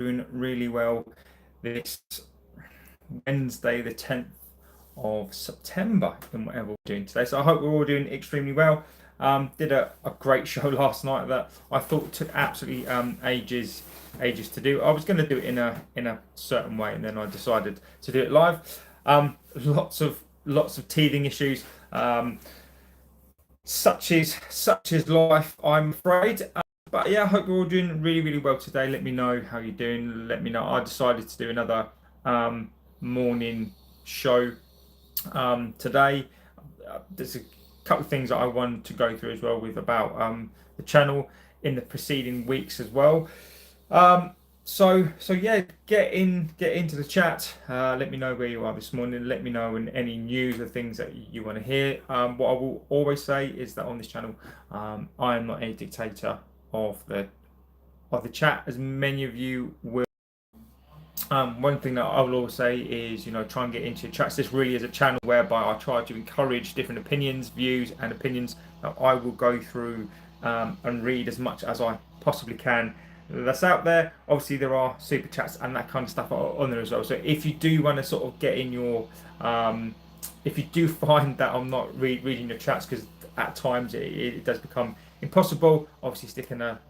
doing really well this Wednesday, the 10th of September, in whatever we're doing today. So I hope we're all doing extremely well. Did a great show last night that I thought took absolutely ages to do. I was going to do it in a certain way, and then I decided to do it live. Lots of teething issues. Such is life, I'm afraid. But yeah, I hope you're all doing really well today. Let me know how you're doing. Let me know. I decided to do another morning show today. There's a couple of things that I want to go through as well with about the channel in the preceding weeks as well. So yeah, get into the chat. Let me know where you are this morning. Let me know any news or things that you want to hear. What I will always say is that on this channel, I am not a dictator of the chat, as many of you will. One thing that I will always say is, try and get into your chats. This really is a channel whereby I try to encourage different opinions, views, and opinions that I will go through and read as much as I possibly can. That's out there. Obviously, there are super chats and that kind of stuff on there as well. So if you do want to sort of get in your, if you do find that I'm not reading your chats, because at times it does become impossible, obviously stick in a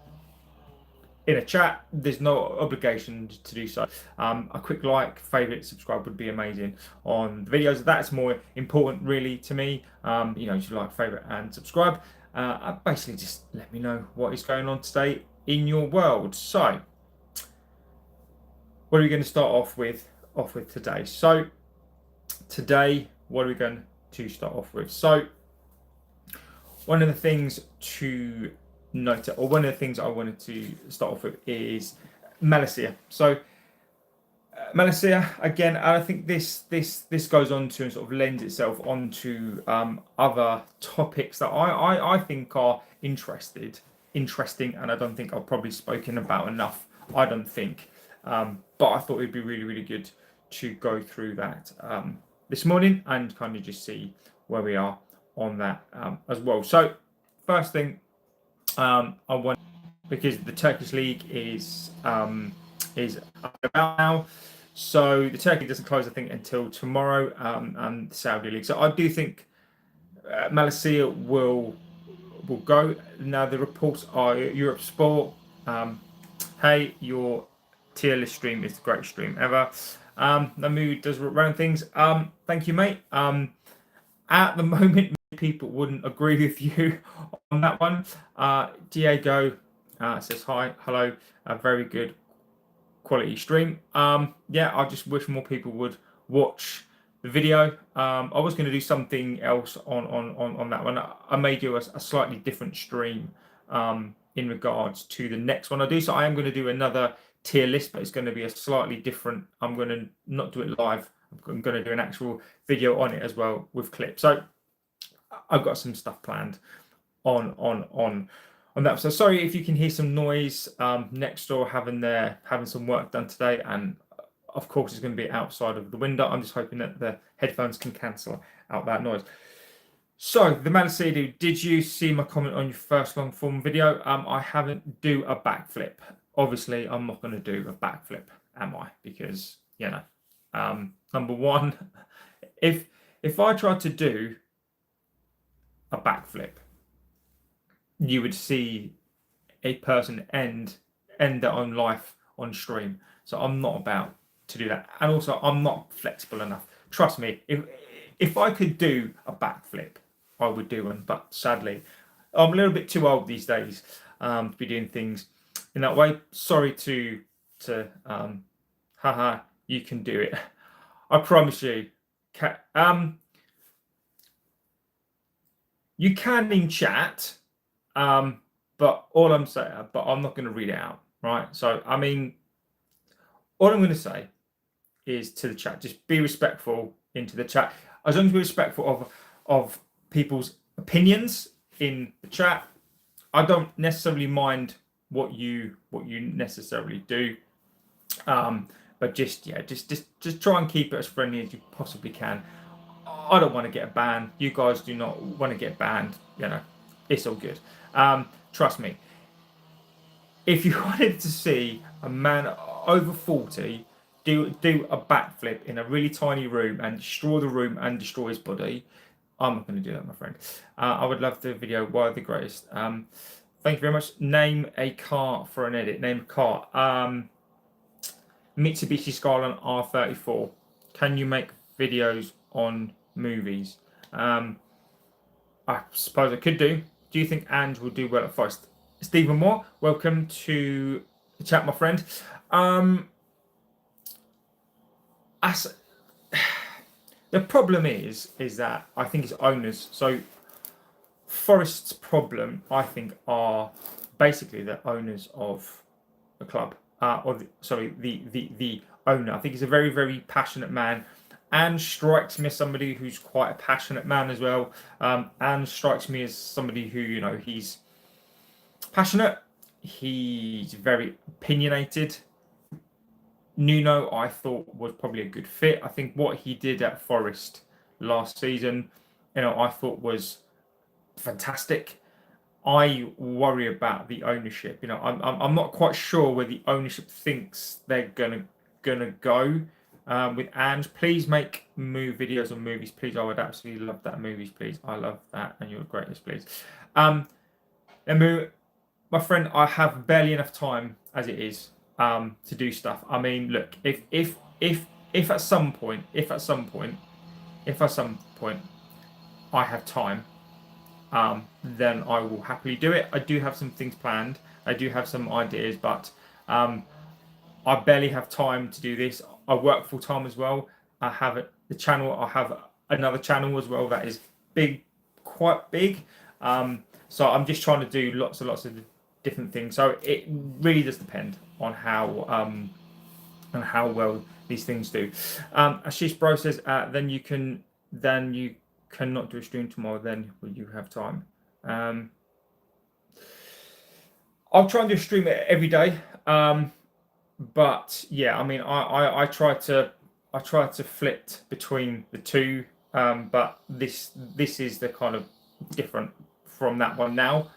chat. There's no obligation to do so. A quick like, favorite, subscribe would be amazing on the videos. That's more important really to me. You should like, favorite, and subscribe. Basically just let me know what is going on today in your world. So what are we going to start off with today? So today, what are we going to start off with? So one of the things to note, or one of the things I wanted to start off with, is Malacia. So Malacia, again, I think this goes on to and sort of lends itself onto other topics that I think are interesting, and I don't think I've probably spoken about enough. I don't think, but I thought it'd be really good to go through that this morning and kind of just see where we are on that as well. So first thing, I want, because the Turkish league is about now. So the Turkey doesn't close, I think, until tomorrow, and the Saudi league. So I do think Malacia will go. Now the reports are Eyüpspor. Hey, your tier list stream is the greatest stream ever. Namu does run things. Thank you, mate. At the moment, many people wouldn't agree with you on that one. Diego says hi, hello, a very good quality stream. Yeah, I just wish more people would watch the video. I was going to do something else on that one. I may do a slightly different stream in regards to the next one I do. So I am going to do another tier list, but it's going to be a slightly different. I'm going to not do it live. I'm going to do an actual video on it as well with clips. So I've got some stuff planned on that. So sorry if you can hear some noise next door having some work done today, and of course it's going to be outside of the window. I'm just hoping that the headphones can cancel out that noise. So the Malacia, did you see my comment on your first long form video? I haven't do a backflip. Obviously I'm not going to do a backflip, am I? Because number one, if I tried to do a backflip, you would see a person end their own life on stream. So I'm not about to do that, and also I'm not flexible enough. Trust me, if I could do a backflip, I would do one. But sadly, I'm a little bit too old these days to be doing things in that way. Sorry to haha, you can do it. I promise you. You can in chat, but all I'm saying, but I'm not going to read it out, right? So I mean, all I'm going to say is to the chat, just be respectful into the chat. As long as we're respectful of people's opinions in the chat, I don't necessarily mind what you necessarily do, but just try and keep it as friendly as you possibly can. I don't want to get a ban. You guys do not want to get banned. It's all good. Trust me. If you wanted to see a man over 40 do a backflip in a really tiny room and destroy the room and destroy his body, I'm not going to do that, my friend. I would love the video. Why are the greatest? Thank you very much. Name a car for an edit. Name a car. Mitsubishi Skyline R34. Can you make videos on movies? I suppose I could do. Do you think Ange will do well at Forest? Stephen Moore, welcome to the chat, my friend. The problem is that I think it's owners. So Forest's problem, I think, are basically the owners of the club, the owner. I think he's a very, very passionate man, and strikes me as somebody who's quite a passionate man as well. And strikes me as somebody who, you know, he's passionate. He's very opinionated. Nuno, I thought, was probably a good fit. I think what he did at Forest last season, you know, I thought was fantastic. I worry about the ownership. You know, I'm not quite sure where the ownership thinks they're gonna go with Ange. Please make videos on movies, please. I would absolutely love that. Movies, please. I love that, and you're the greatest, please. My friend, I have barely enough time as it is to do stuff. I mean, look, if at some point I have time, then I will happily do it. I do have some things planned. I do have some ideas, but I barely have time to do this. I work full time as well. I have the channel. I have another channel as well that is big, quite big. So I'm just trying to do lots and lots of different things. So it really does depend on how well these things do. Ashish Bro says, then you cannot do a stream tomorrow. Then will you have time? I'll try and do a stream every day. But yeah, I mean, I try to flit between the two. But this is the kind of different from that one now.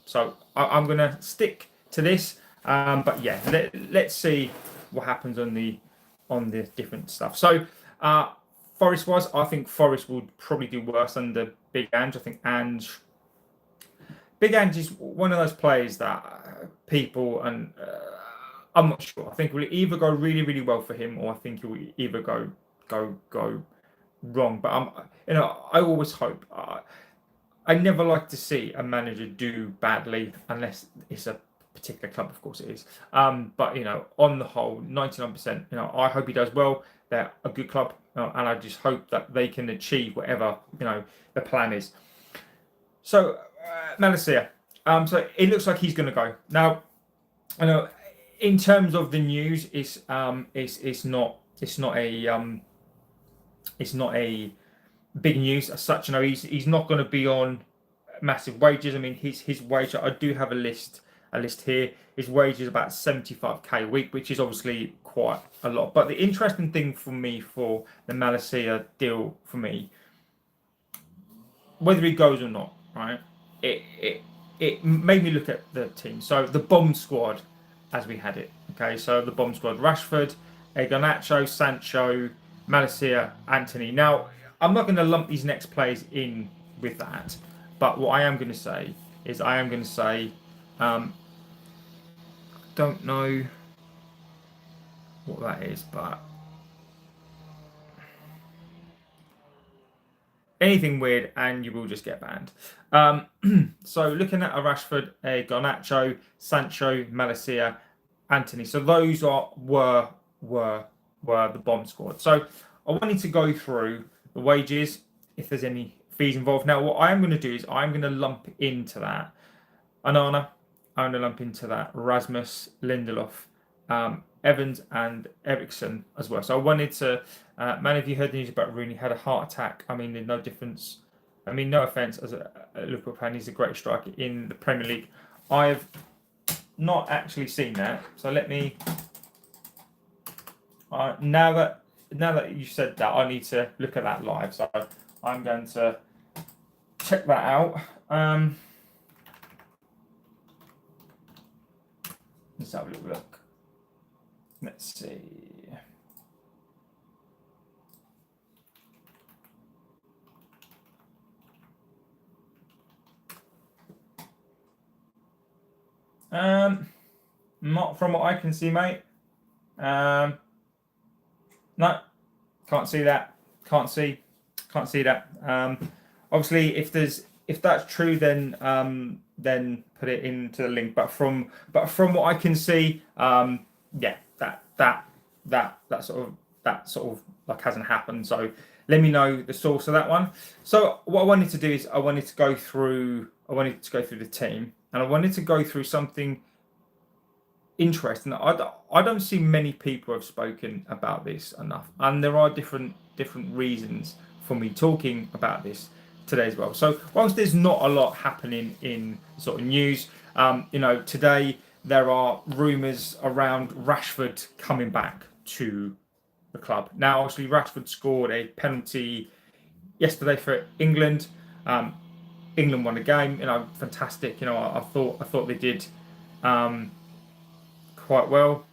So I'm gonna stick to this. But yeah, let's see what happens on the different stuff. So Forest wise, I think Forest will probably do worse under Big Ange. I think Big Ange is one of those players that people, and I'm not sure. I think it will either go really, really well for him, or I think it will either go wrong. But I always hope. I never like to see a manager do badly unless it's a particular club, of course it is. But on the whole, 99%. I hope he does well. They're a good club, and I just hope that they can achieve whatever the plan is. So Malacia. So it looks like he's going to go now. In terms of the news, it's not a big news as such. He's not going to be on massive wages. I mean, his wage, I do have a list here. His wage is about 75k a week, which is obviously quite a lot. But the interesting thing for me for the Malacia deal, for me, whether he goes or not, right? It made me look at the team. So the bomb squad, as we had it. Okay, so the bomb squad: Rashford, Garnacho, Sancho, Malacia, Antony. Now, I'm not going to lump these next players in with that, but what I am going to say is don't know what that is, but anything weird and you will just get banned. So looking at a Rashford, a Garnacho, Sancho, Malacia, Antony. So those were the bomb squad. So I wanted to go through the wages, if there's any fees involved. Now, what I am going to do is I'm going to lump into that Onana, I'm going to lump into that Rasmus, Lindelof, Evans and Eriksen as well. So I wanted to, man, have you heard the news about Rooney had a heart attack? I mean, there's no difference. I mean, no offence as a Liverpool fan, he's a great striker in the Premier League. I've not actually seen that. So let me, now that you said that, I need to look at that live. So I'm going to check that out. Let's have a little look. Let's see. Not from what I can see, mate. No, can't see that. Can't see that. Obviously, if that's true, then put it into the link. But from what I can see, yeah, that sort of like hasn't happened. So let me know the source of that one. So what I wanted to do is I wanted to go through the team, and I wanted to go through something interesting. I don't see many people have spoken about this enough, and there are different reasons for me talking about this today as well. So whilst there's not a lot happening in sort of news, today there are rumours around Rashford coming back to the club. Now, obviously, Rashford scored a penalty yesterday for England. England won the game. Fantastic. I thought they did quite well.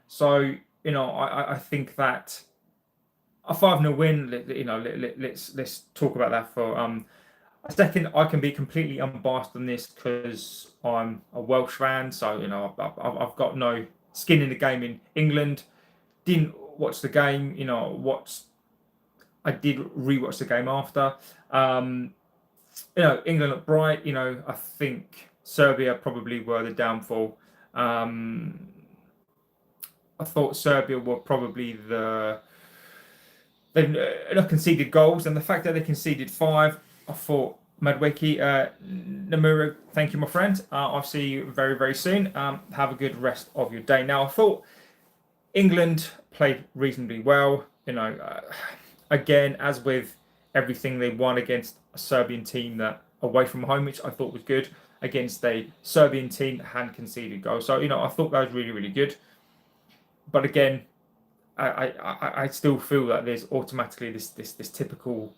So I think that a 5-0 win. Let's talk about that for a second. I can be completely unbiased on this because I'm a Welsh fan. So I've got no skin in the game in England. Didn't watch the game. I did rewatch the game after. England looked bright. I think Serbia probably were the downfall. I thought Serbia were probably they've not conceded goals, and the fact that they conceded 5, I thought Madweki, Namura, thank you, my friend. I'll see you very, very soon. Have a good rest of your day. Now, I thought England played reasonably well. Again, as with everything, they won against a Serbian team that away from home, which I thought was good, against a Serbian team that hadn't conceded goals. So I thought that was really, really good. But again, I still feel that there's automatically this typical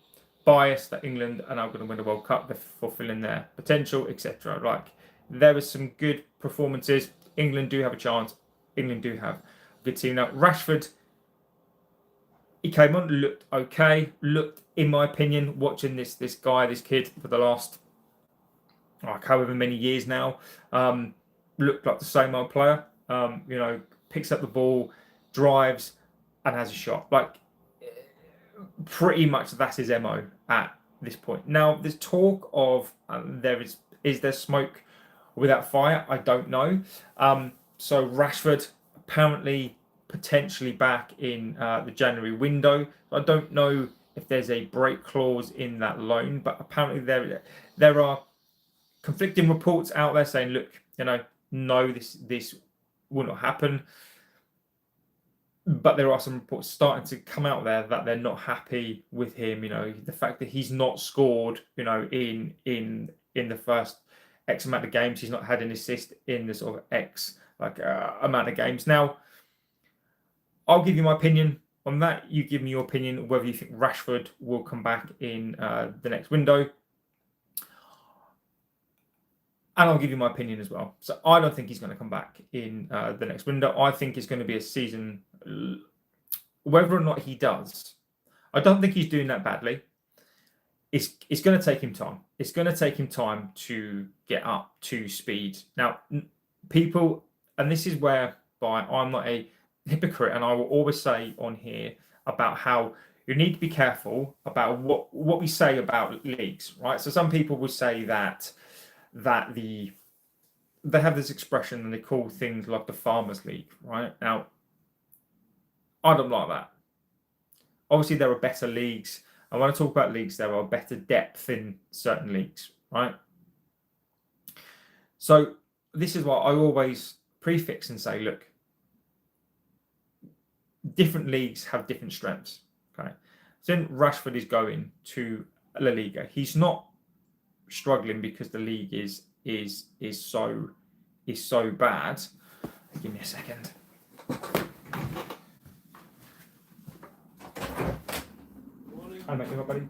bias that England are now going to win the World Cup. They're fulfilling their potential, etc. Like, there were some good performances. England do have a chance. England do have a good team. Now, Rashford, he came on, looked okay. Looked, in my opinion, watching this kid for the last however many years now, looked like the same old player. Picks up the ball, drives, and has a shot. Like, pretty much that's his MO at this point. Now, there's talk of is there smoke without fire? I don't know. So Rashford apparently potentially back in the January window. I don't know if there's a break clause in that loan, but apparently there are conflicting reports out there saying, look, no, this will not happen. But there are some reports starting to come out there that they're not happy with him. The fact that he's not scored, in the first X amount of games, he's not had an assist in the sort of X amount of games. Now, I'll give you my opinion on that. You give me your opinion whether you think Rashford will come back in the next window. And I'll give you my opinion as well. So I don't think he's going to come back in the next window. I think it's going to be a season. Whether or not he does, I don't think he's doing that badly. It's going to take him time. It's going to take him time to get up to speed. Now, people, and this is whereby I'm not a hypocrite, and I will always say on here about how you need to be careful about what we say about leagues, right? So some people will say that they have this expression and they call things like the Farmers League, right? Now, I don't like that. Obviously, there are better leagues. And when I talk about leagues, there are better depth in certain leagues, right? So this is why I always prefix and say, look, different leagues have different strengths, okay? So then Rashford is going to La Liga. He's not struggling because the league is so bad. Give me a second. Hi mate, you alright, buddy?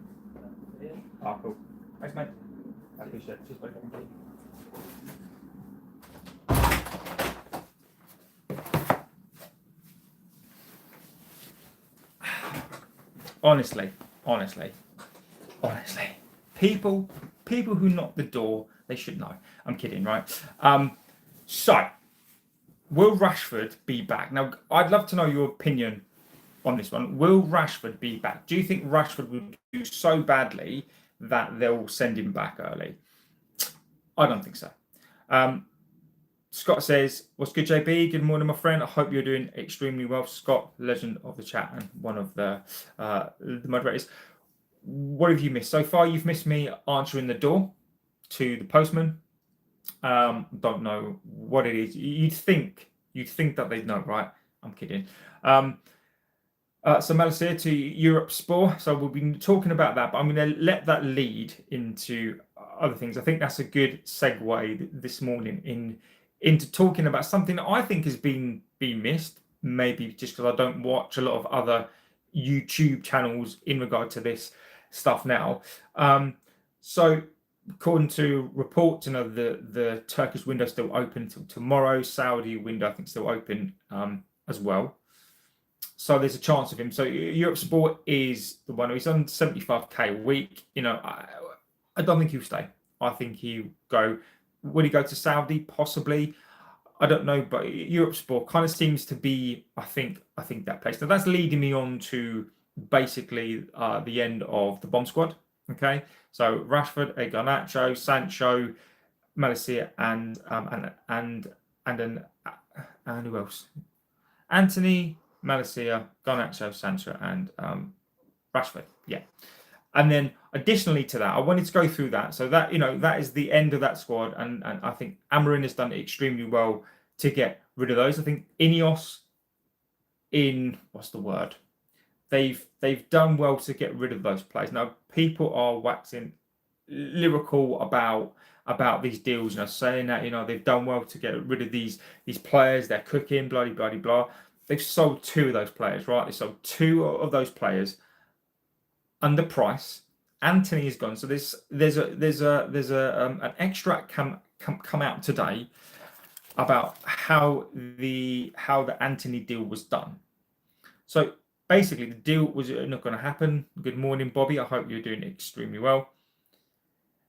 Ah, cool. Thanks, mate. I appreciate it. Cheers, buddy. honestly, people who knock the door, they should know. I'm kidding, right? So, will Rashford be back? Now, I'd love to know your opinion on this one. Will Rashford be back? Do you think Rashford will do so badly that they'll send him back early? I don't think so. Scott says, what's good, JB? Good morning, my friend. I hope you're doing extremely well. Scott, legend of the chat and one of the moderators. What have you missed? So far, you've missed me answering the door to the postman. Don't know what it is. You'd think that they'd know, right? I'm kidding. So Malacia to Eyüpspor. So we'll be talking about that, but I'm going to let that lead into other things. I think that's a good segue this morning into talking about something that I think has been missed, maybe just because I don't watch a lot of other YouTube channels in regard to this stuff now. So according to reports, the Turkish window is still open until tomorrow. Saudi window, I think, still open as well. So there's a chance of him. So Eyüpspor is the one. He's on 75k a week. I don't think he'll stay. I think he'll go. Would he go to Saudi? Possibly. I don't know. But Eyüpspor kind of seems to be, I think that place. Now that's leading me on to basically the end of the bomb squad. Okay. So Rashford, Garnacho, Sancho, Malacia, and who else? Antony, Malacia, Garnacho, Sancho, and Rashford. Yeah. And then additionally to that, I wanted to go through that. So that, that is the end of that squad. And I think Amorim has done extremely well to get rid of those. I think Ineos what's the word? They've done well to get rid of those players. Now, people are waxing lyrical about these deals, saying that, they've done well to get rid of these players. They're cooking, blah, blah, blah, blah. They've sold 2 of those players, right? They sold 2 of those players under price. Antony is gone. So there's an extract come out today about how the Antony deal was done. So basically, the deal was not going to happen. Good morning, Bobby. I hope you're doing extremely well.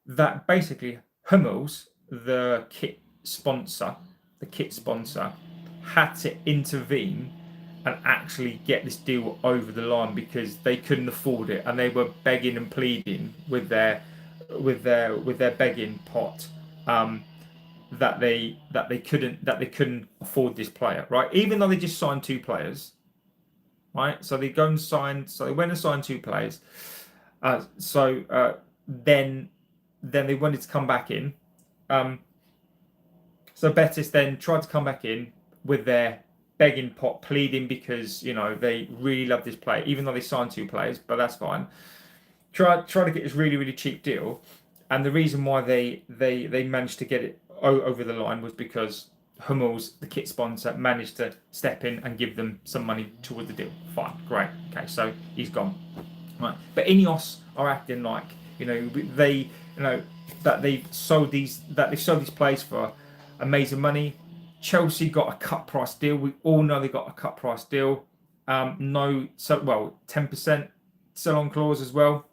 That basically Hummels, the kit sponsor, had to intervene and actually get this deal over the line because they couldn't afford it, and they were begging and pleading with their begging pot that they couldn't afford this player, right? Even though they just signed 2 players, right? So they went and signed 2 players. Then they wanted to come back in. So Betis then tried to come back in with their begging pot, pleading because they really love this player, even though they signed 2 players, but that's fine. Try to get this really, really cheap deal, and the reason why they managed to get it over the line was because Hummels, the kit sponsor, managed to step in and give them some money toward the deal. Fine, great, okay, so he's gone, right? But Ineos are acting like that they've sold these players for amazing money. Chelsea got a cut price deal. We all know they got a cut price deal. 10% sell on clause as well.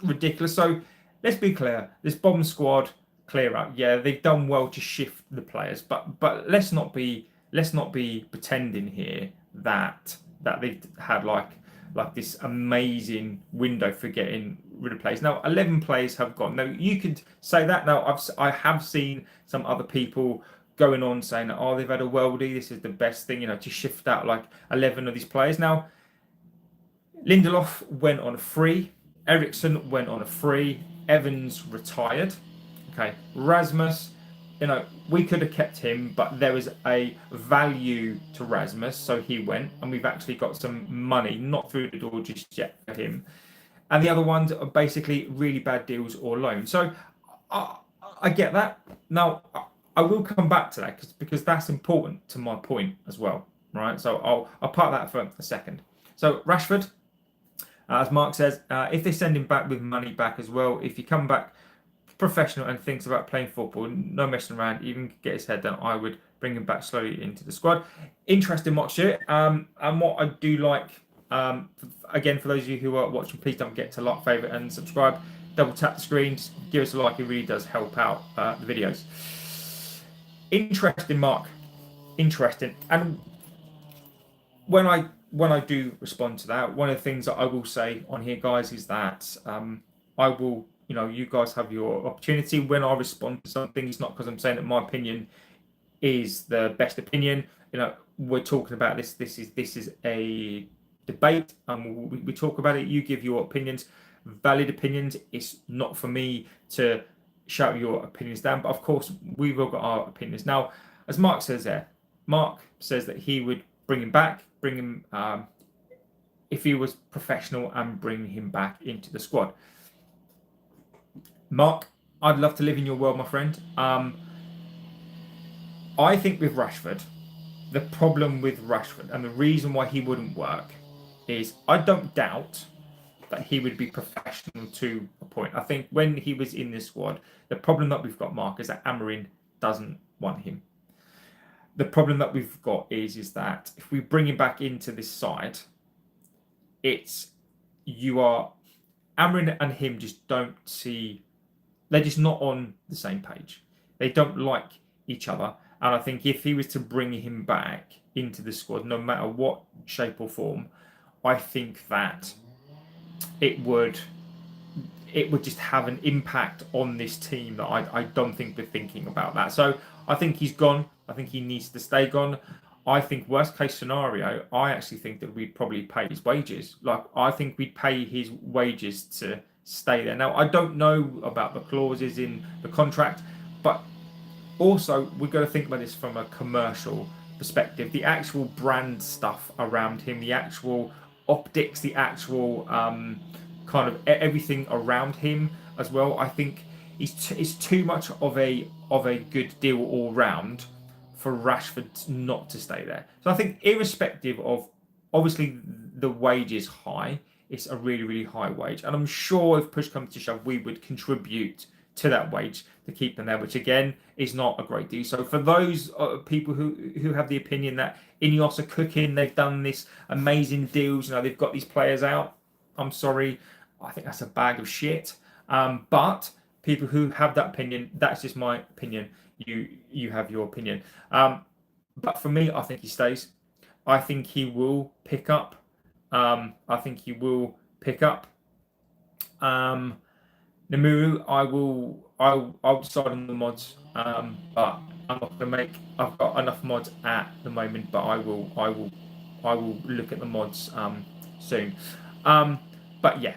Ridiculous. So let's be clear. This bomb squad clear out. Yeah, they've done well to shift the players, but let's not be pretending here that they've had like this amazing window for getting rid of players. Now 11 players have gone. Now you could say that. Now I have seen some other people going on saying that, they've had a worldie, this is the best thing, to shift out like 11 of these players. Now, Lindelof went on a free, Eriksen went on a free, Evans retired. Okay, Rasmus, we could have kept him, but there was a value to Rasmus, so he went, and we've actually got some money, not through the door just yet for him. And the other ones are basically really bad deals or loans. So I get that. Now, I will come back to that because that's important to my point as well, right? So I'll park that for a second. So Rashford, as Mark says, if they send him back with money back as well, if you come back professional and thinks about playing football, no messing around, even get his head down, I would bring him back slowly into the squad. Interesting watch it. And what I do like, again, for those of you who are watching, please don't forget to like, favourite and subscribe. Double tap the screen, just give us a like, it really does help out the videos. Interesting, Mark. Interesting. And when I do respond to that, one of the things that I will say on here, guys, is that I will, you guys have your opportunity. When I respond to something, it's not because I'm saying that my opinion is the best opinion. We're talking about this. This is a debate. We talk about it. You give your opinions, valid opinions. It's not for me to shout your opinions down, but of course we've all got our opinions. Now, as Mark says there, Mark says that he would bring him back, if he was professional, and bring him back into the squad. Mark, I'd love to live in your world, my friend. I think with Rashford, the problem with Rashford and the reason why he wouldn't work is I don't doubt that he would be professional to a point. I think when he was in this squad, the problem that we've got, Mark, is that Amorim doesn't want him. The problem that we've got is that if we bring him back into this side, Amorim and him just don't see, they're just not on the same page. They don't like each other. And I think if he was to bring him back into the squad, no matter what shape or form, I think that it would just have an impact on this team that I don't think we're thinking about that. So I think he's gone. I think he needs to stay gone. I think worst case scenario, I actually think that we'd probably pay his wages. I think we'd pay his wages to stay there. Now, I don't know about the clauses in the contract, but also we've got to think about this from a commercial perspective. The actual brand stuff around him, the actual optics, the actual kind of everything around him as well. I think it's too much of a good deal all round for Rashford not to stay there. So I think irrespective of, obviously the wage is high, it's a really, really high wage. And I'm sure if push comes to shove, we would contribute to that wage to keep them there, which again is not a great deal. So for those people who have the opinion that Ineos are cooking, they've done this amazing deals, they've got these players out, I'm sorry, I think that's a bag of shit. But people who have that opinion, that's just my opinion. You have your opinion. But for me, I think he stays. I think he will pick up. Namuru, I'll decide on the mods, but I'm not gonna I've got enough mods at the moment, but I will look at the mods soon. But yeah,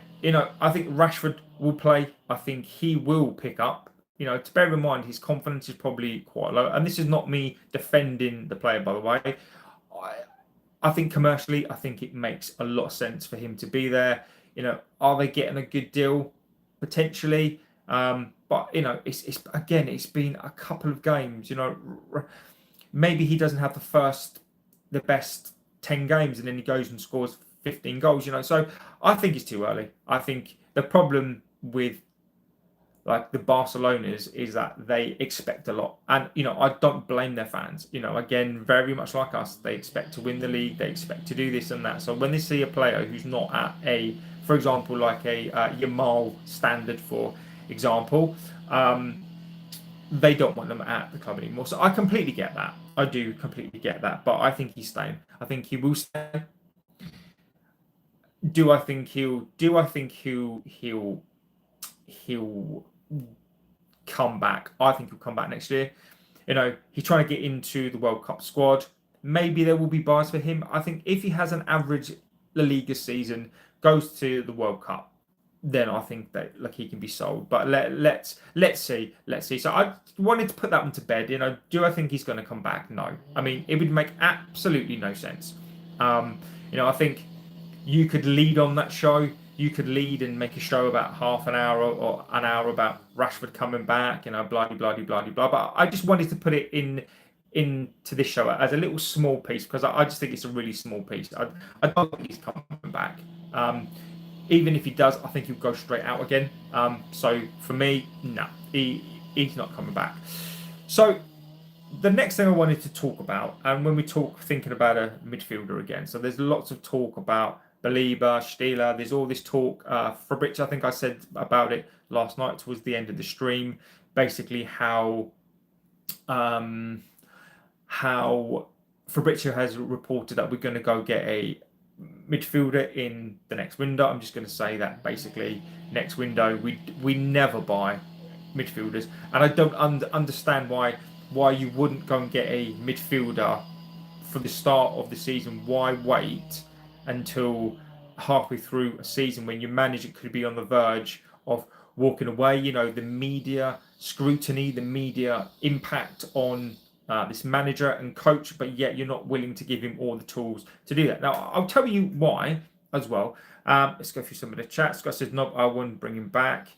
I think Rashford will play. I think he will pick up. To bear in mind, his confidence is probably quite low, and this is not me defending the player, by the way. I think commercially, I think it makes a lot of sense for him to be there. Are they getting a good deal? Potentially. But it's been a couple of games. Maybe he doesn't have the best 10 games, and then he goes and scores 15 goals. So I think it's too early. I think the problem with the Barcelonas is that they expect a lot, and I don't blame their fans. Again, very much like us, they expect to win the league, they expect to do this and that. So when they see a player who's not at for example, like a Yamal standard, for example, they don't want them at the club anymore. So I completely get that. I do completely get that. But I think he's staying. I think he will stay. Do I think he'll come back? I think he'll come back next year. He's trying to get into the World Cup squad. Maybe there will be buyers for him. I think if he has an average La Liga season, goes to the World Cup, then I think that he can be sold. But let's see. So I wanted to put that one to bed. Do I think he's going to come back? No. I mean, it would make absolutely no sense. I think you could lead on that show. You could lead and make a show about half an hour or an hour about Rashford coming back, blah, blah, blah, blah, blah. But I just wanted to put it into this show as a little small piece, because I just think it's a really small piece. I don't think he's coming back. Even if he does, I think he'll go straight out again. So for me, no, he's not coming back. So the next thing I wanted to talk about, and when we thinking about a midfielder again, so there's lots of talk about Belieber, Stieler. There's all this talk. Fabrizio, I think I said about it last night towards the end of the stream. Basically, how Fabrizio has reported that we're going to go get a midfielder in the next window. I'm just going to say that basically next window we never buy midfielders, and I don't understand why you wouldn't go and get a midfielder for the start of the season. Why wait until halfway through a season when your manager could be on the verge of walking away? You know, the media scrutiny, the media impact on this manager and coach, but yet you're not willing to give him all the tools to do that. Now, I'll tell you why as well. Let's go through some of the chats. Scott says, no, I wouldn't bring him back.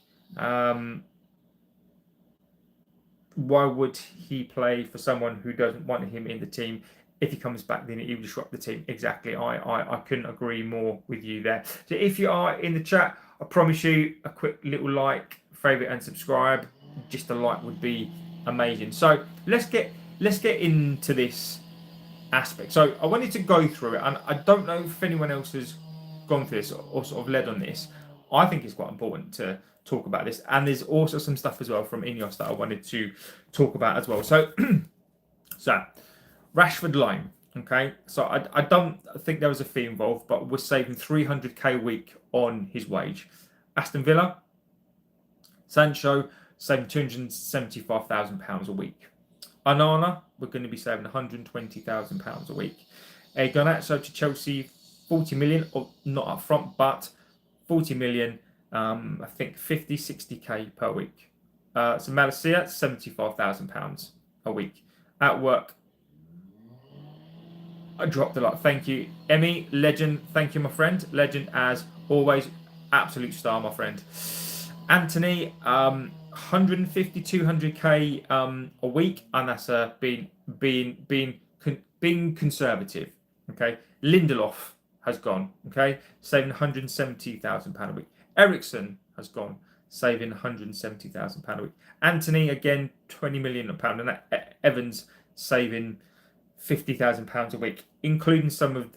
Why would he play for someone who doesn't want him in the team? If he comes back, then he will disrupt the team. Exactly. I couldn't agree more with you there. So if you are in the chat, I promise you a quick little like, favorite and subscribe. Just a like would be amazing. So let's get into this aspect. So I wanted to go through it, and I don't know if anyone else has gone through this or sort of led on this. I think it's quite important to talk about this, and there's also some stuff as well from Ineos that I wanted to talk about as well. So Rashford loan, okay? So I don't think there was a fee involved, but we're saving 300k a week on his wage. Aston Villa, Sancho saving £275,000 a week. Onana, we're going to be saving £120,000 a week. Garnacho to Chelsea, 40 million, or not up front, but 40 million, I think 50, 60k per week. So Malacia, £75,000 a week. At work, I dropped a lot. Thank you, Emmy, legend. Thank you, my friend. Legend as always. Absolute star, my friend. Antony, 150, 200k a week, and that's being conservative. Okay, Lindelof has gone. Okay, saving £170,000 a week. Eriksen has gone, saving £170,000 a week. Antony again, £20 million, and that Evans saving £50,000 a week, including some of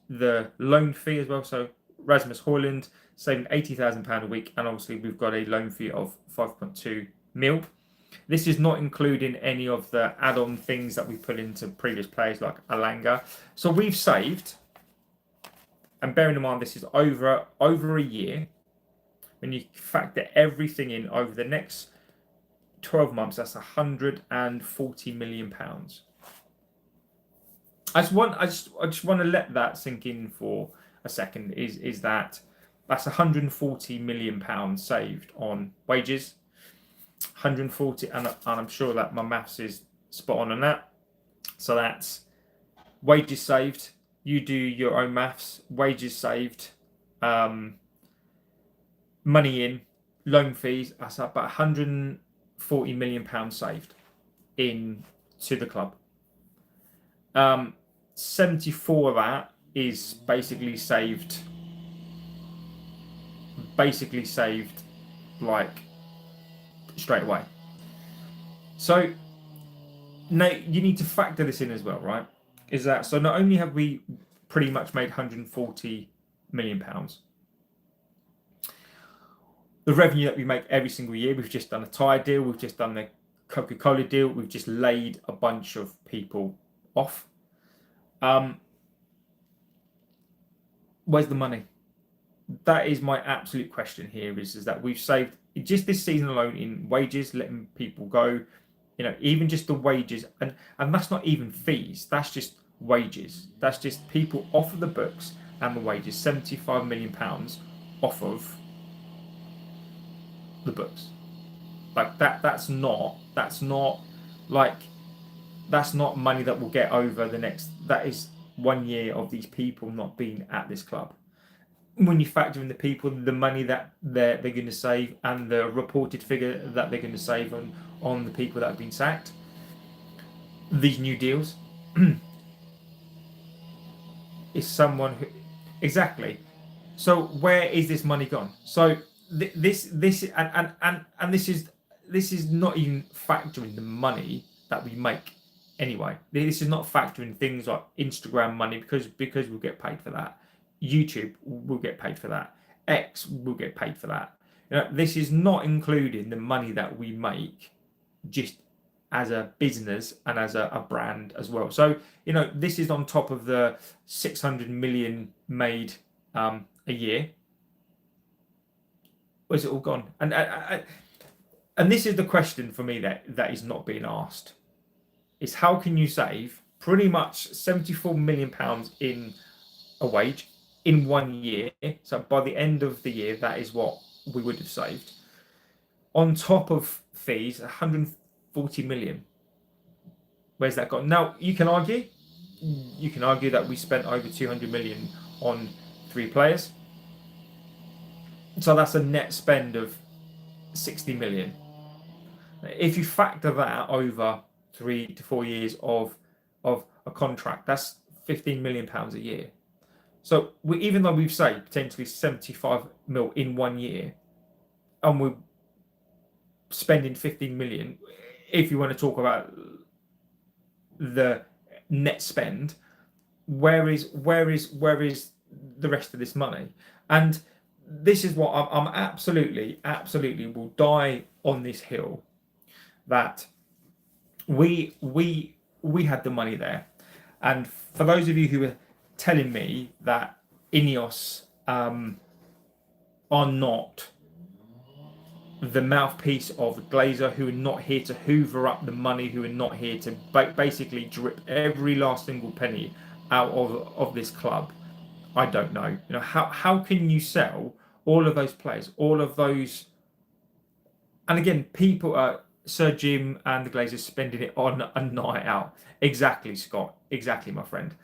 the loan fee as well. So Rasmus Højlund saving £80,000 a week, and obviously we've got a loan fee of 5.2 mil. This is not including any of the add-on things that we put into previous players like Alanga. So we've saved, and bearing in mind this is over a year, when you factor everything in over the next 12 months, that's £140 million. I just want to let that sink in for a second. Is that's £140 million saved on wages, 140, and I'm sure that my maths is spot on that. So that's wages saved. You do your own maths. Wages saved, money in, loan fees. That's about £140 million saved into the club. 74 of that is basically saved like straight away. So now you need to factor this in as well, right? Is that so? Not only have we pretty much made £140 million, the revenue that we make every single year, we've just done a tyre deal, we've just done the Coca-Cola deal, we've just laid a bunch of people off. Where's the money? That is my absolute question here, is that we've saved just this season alone in wages, letting people go, you know, even just the wages, and that's not even fees, that's just wages, that's just people off of the books and the wages. £75 million off of the books. Like that's not money that we'll get over the next, that is 1 year of these people not being at this club. When you factor in the people, the money that they're going to save, and the reported figure that they're going to save on the people that have been sacked, these new deals is someone who, exactly. So where is this money gone? So this is not even factoring the money that we make anyway. This is not factoring things like Instagram money, because we'll get paid for that. YouTube will get paid for that. X will get paid for that. This is not including the money that we make just as a business and as a brand as well. So, this is on top of the 600 million made a year. Where's it all gone? And this is the question for me that is not being asked. Is how can you save pretty much £74 million in a wage in 1 year? So by the end of the year, that is what we would have saved. On top of fees, 140 million. Where's that gone? Now, you can argue that we spent over 200 million on 3 players. So that's a net spend of 60 million. If you factor that over 3 to 4 years of a contract, that's 15 million pounds a year. So even though we've saved potentially 75 mil in 1 year, and we're spending 15 million, if you want to talk about the net spend, where is the rest of this money? And this is what I'm absolutely will die on this hill, that we had the money there. And for those of you who are telling me that Ineos are not the mouthpiece of the Glazer, who are not here to hoover up the money, who are not here to basically drip every last single penny out of this club, I don't know. How can you sell all of those players, all of those? And again, people, Sir Jim and the Glazers spending it on a night out. Exactly, Scott. Exactly, my friend.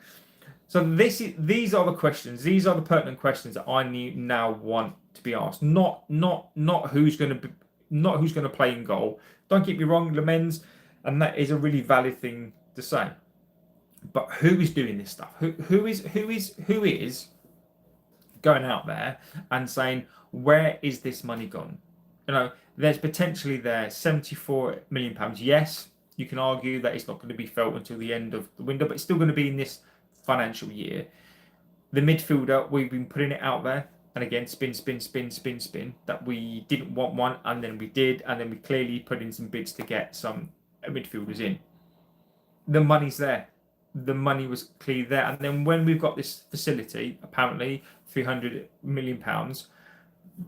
So these are the questions. These are the pertinent questions that I now want to be asked. Not who's going to play in goal. Don't get me wrong, Lamens, and that is a really valid thing to say. But who is doing this stuff? Who is going out there and saying, where is this money gone? There's potentially there £74 million. Yes, you can argue that it's not going to be felt until the end of the window, but it's still going to be in this financial year. The midfielder, we've been putting it out there, and again, spin, that we didn't want one, and then we did, and then we clearly put in some bids to get some midfielders in. The money's there. The money was clearly there. And then when we've got this facility, apparently £300 million,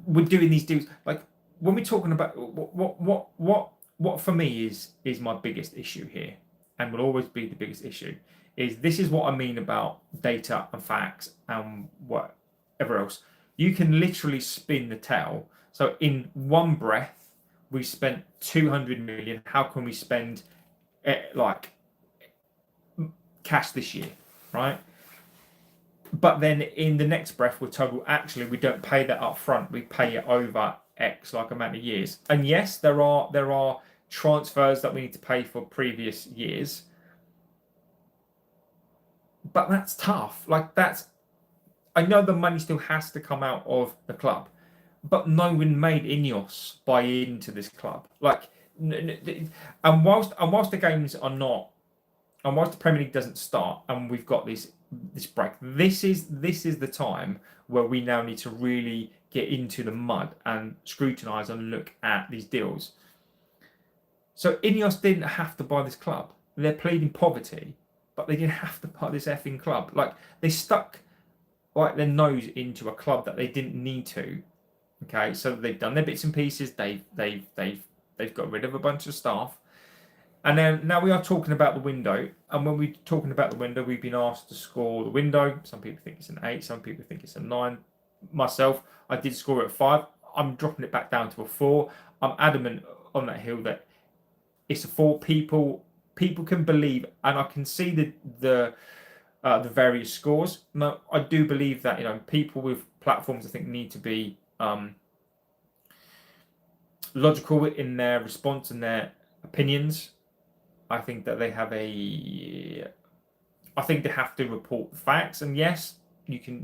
we're doing these deals. Like, when we're talking about what for me is my biggest issue here, and will always be the biggest issue, is this is what I mean about data and facts and whatever else. You can literally spin the tale. So in one breath, we spent 200 million. How can we spend cash this year, right? But then in the next breath, we're told, well, actually, we don't pay that up front. We pay it over X amount of years. And yes, there are transfers that we need to pay for previous years. But that's tough. I know the money still has to come out of the club, but no one made Ineos buy into this club. And whilst the games are not, and whilst the Premier League doesn't start, and we've got this break, this is the time where we now need to really get into the mud and scrutinise and look at these deals. So Ineos didn't have to buy this club. They're pleading poverty, but they didn't have to buy this effing club. They stuck their nose into a club that they didn't need to. Okay, so they've done their bits and pieces. They've got rid of a bunch of staff. And then now we are talking about the window. And when we're talking about the window, we've been asked to score the window. Some people think it's an 8. Some people think it's a 9. Myself, I did score it at 5. I'm dropping it back down to a 4. I'm adamant on that hill that it's a 4. People can believe, and I can see the various scores. No, I do believe that people with platforms, I think, need to be logical in their response and their opinions. I think that they have I think they have to report the facts. And yes, you can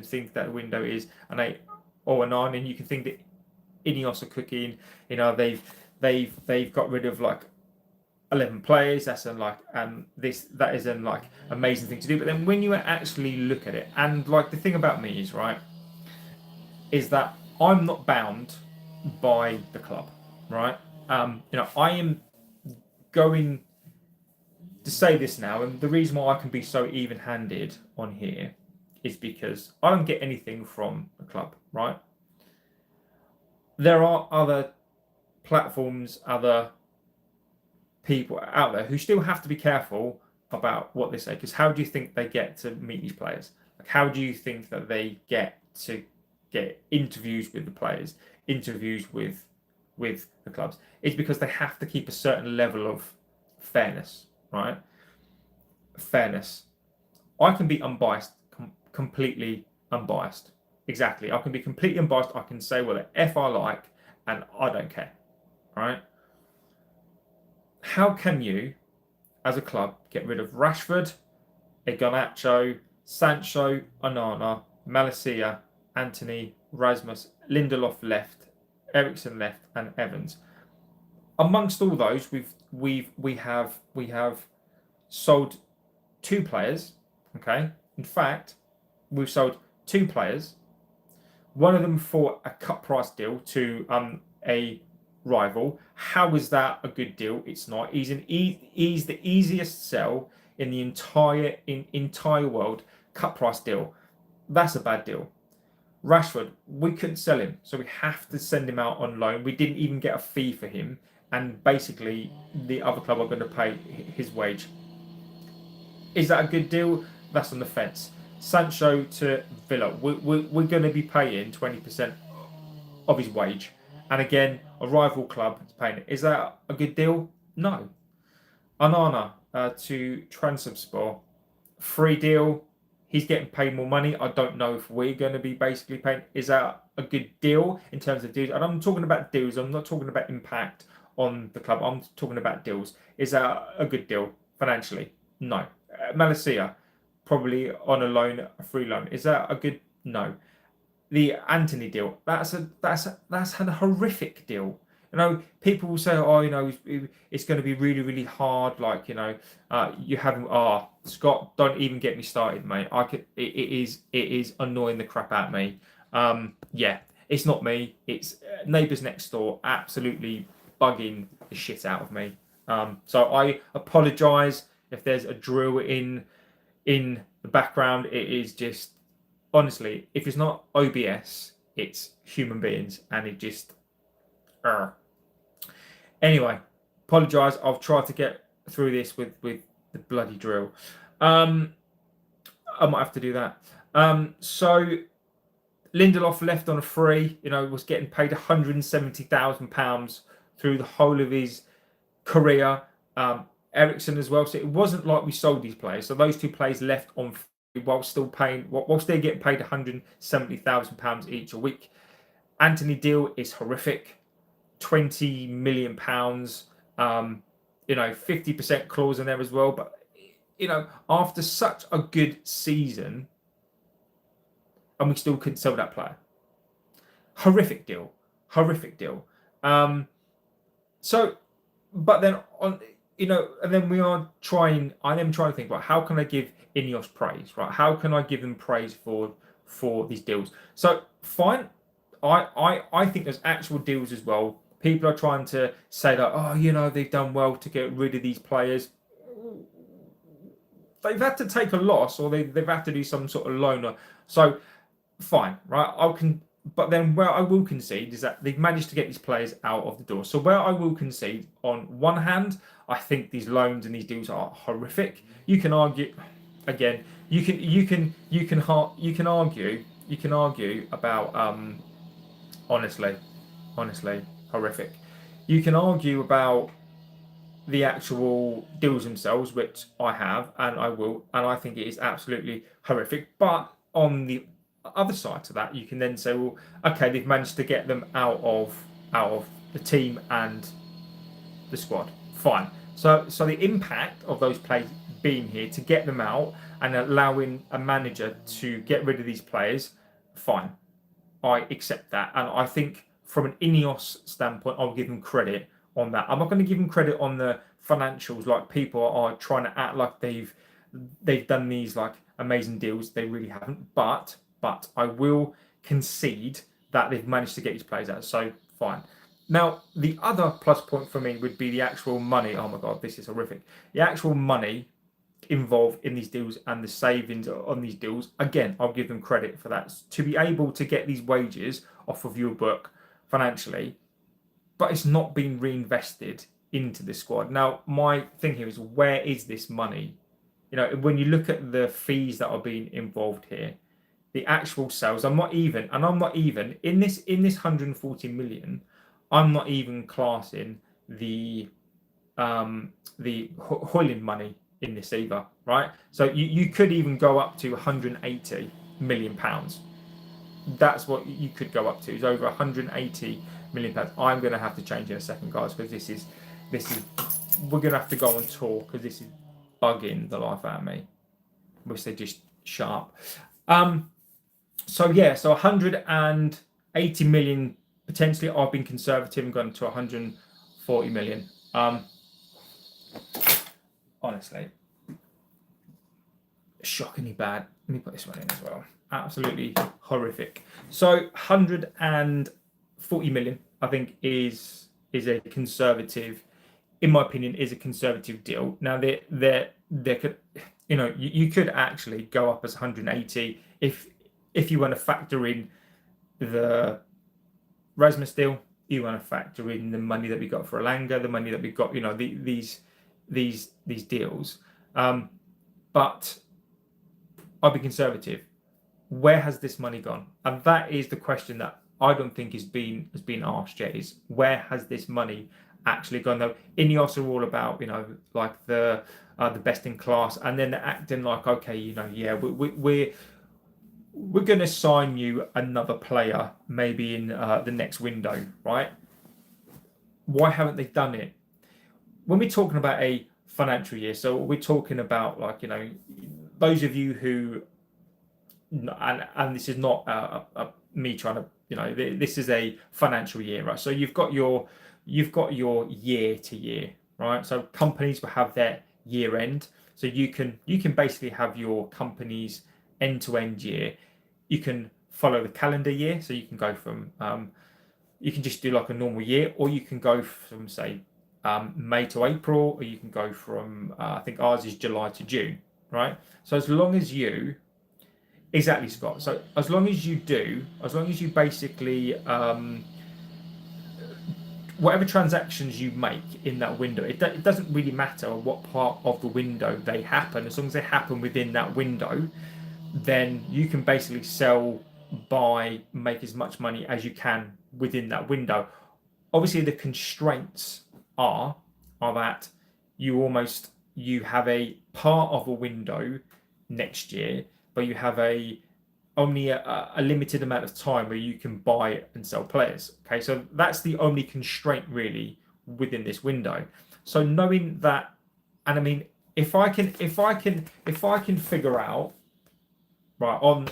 think that the window is an 8 or a 9, and you can think that Ineos are cooking. They've got rid of a 11 players. That's that is an amazing thing to do. But then when you actually look at it, and like the thing about me is right, is that I'm not bound by the club, right? I am going to say this now, and the reason why I can be so even-handed on here is because I don't get anything from the club, right? There are other platforms, other people out there who still have to be careful about what they say, because how do you think they get to meet these players? Like, how do you think that they get to get interviews with the players, interviews with the clubs? It's because they have to keep a certain level of fairness, right? Fairness. I can be unbiased, completely unbiased. Exactly. I can be completely unbiased. I can say what the F I like, and I don't care, right? How can you, as a club, get rid of Rashford, Garnacho, Sancho, Onana, Malacia, Antony, Rasmus, Lindelof left, Eriksen left, and Evans? Amongst all those, we have sold 2 players. Okay, in fact, we've sold 2 players. One of them for a cut price deal to a rival. How is that a good deal? It's not. He's the easiest sell in the entire world. Cut price deal. That's a bad deal. Rashford, we couldn't sell him, so we have to send him out on loan. We didn't even get a fee for him, and basically the other club are going to pay his wage. Is that a good deal? That's on the fence. Sancho to Villa, we're going to be paying 20% of his wage, and again, a rival club is paying it. Is that a good deal? No. Onana to Trabzonspor, free deal. He's getting paid more money. I don't know if we're going to be basically paying. Is that a good deal in terms of deals? And I'm talking about deals. I'm not talking about impact on the club. I'm talking about deals. Is that a good deal financially? No. Malacia, probably on a loan, a free loan. Is that a good? No. The Antony deal. That's a horrific deal. People will say, oh, it's going to be really, really hard. Like, you haven't. Oh, Scott, don't even get me started, mate. It is annoying the crap out of me. Yeah, it's not me. It's neighbours next door, absolutely bugging the shit out of me. So I apologise if there's a drill in the background. It is just, honestly, if it's not OBS, it's human beings, and it just. Anyway, apologise. I've tried to get through this with the bloody drill. I might have to do that. So Lindelof left on a free. Was getting paid £170,000 through the whole of his career. Eriksen as well. So it wasn't like we sold these players. So those 2 players left on free whilst they're getting paid £170,000 each a week. Antony deal is horrific. £20 million. 50% clause in there as well. But after such a good season, and we still couldn't sell that player. Horrific deal. So, but then and then I am trying to think about how can I give Ineos praise, right? How can I give them praise for these deals? So fine, I think there's actual deals as well. People are trying to say that, oh, they've done well to get rid of these players. They've had to take a loss, or they've had to do some sort of loan. So fine, right? But then where I will concede is that they've managed to get these players out of the door. So where I will concede, on one hand, I think these loans and these deals are horrific. You can argue, again, you can argue about honestly horrific. You can argue about the actual deals themselves, which I have and I will, and I think it is absolutely horrific. But on the other side to that, you can then say, well, okay, they've managed to get them out of the team and the squad. Fine. So the impact of those players being here to get them out and allowing a manager to get rid of these players, fine. I accept that, and I think from an Ineos standpoint, I'll give them credit on that. I'm not going to give them credit on the financials, like people are trying to act like they've done these like amazing deals. They really haven't. But I will concede that they've managed to get these players out. So fine. Now the other plus point for me would be the actual money. Oh my god, this is horrific. The actual money involved in these deals and the savings on these deals. Again, I'll give them credit for that. To be able to get these wages off of your book financially, but it's not being reinvested into the squad. Now, my thing here is, where is this money? You know, when you look at the fees that are being involved here, the actual sales, I'm not even in this 140 million. I'm not even classing the Hoyland money in this either, right? So you could even go up to 180 million pounds. That's what you could go up to, is over 180 million pounds. I'm going to have to change in a second, guys, because this is we're going to have to go on tour because this is bugging the life out of me. Wish they just shut up. So yeah, so 180 million potentially. I've been conservative and gone to 140 million. Honestly, shockingly bad. Let me put this one in as well. Absolutely horrific. So 140 million, I think, is a conservative, in my opinion, is a conservative deal. Now there could, you know, you could actually go up as 180 if you want to factor in the Rasmus deal. You want to factor in the money that we got for Alanga, the money that we got, you know, these deals. But I'll be conservative. Where has this money gone? And that is the question that I don't think has been asked yet, is where has this money actually gone? Though Ineos are all about, you know, like the best in class, and then they're acting like, okay, you know, yeah, we're going to sign you another player maybe in the next window, right? Why haven't they done it? When we're talking about a financial year, so we're talking about, like, you know, those of you who, and this is not me trying to, you know, this is a financial year, right? So you've got your year to year, right? So companies will have their year end, so you can basically have your company's end to end year. You can follow the calendar year, so you can go from you can just do like a normal year, or you can go from, say, May to April, or you can go from I think ours is July to June, right? So as long as you, exactly, Scott. So as long as you basically whatever transactions you make in that window, it doesn't really matter what part of the window they happen. As long as they happen within that window, then you can basically sell, buy, make as much money as you can within that window. Obviously, the constraints are that you have a part of a window next year, but you have only a limited amount of time where you can buy and sell players. Okay, so that's the only constraint really within this window. So knowing that, and I mean, if I can figure out, right, on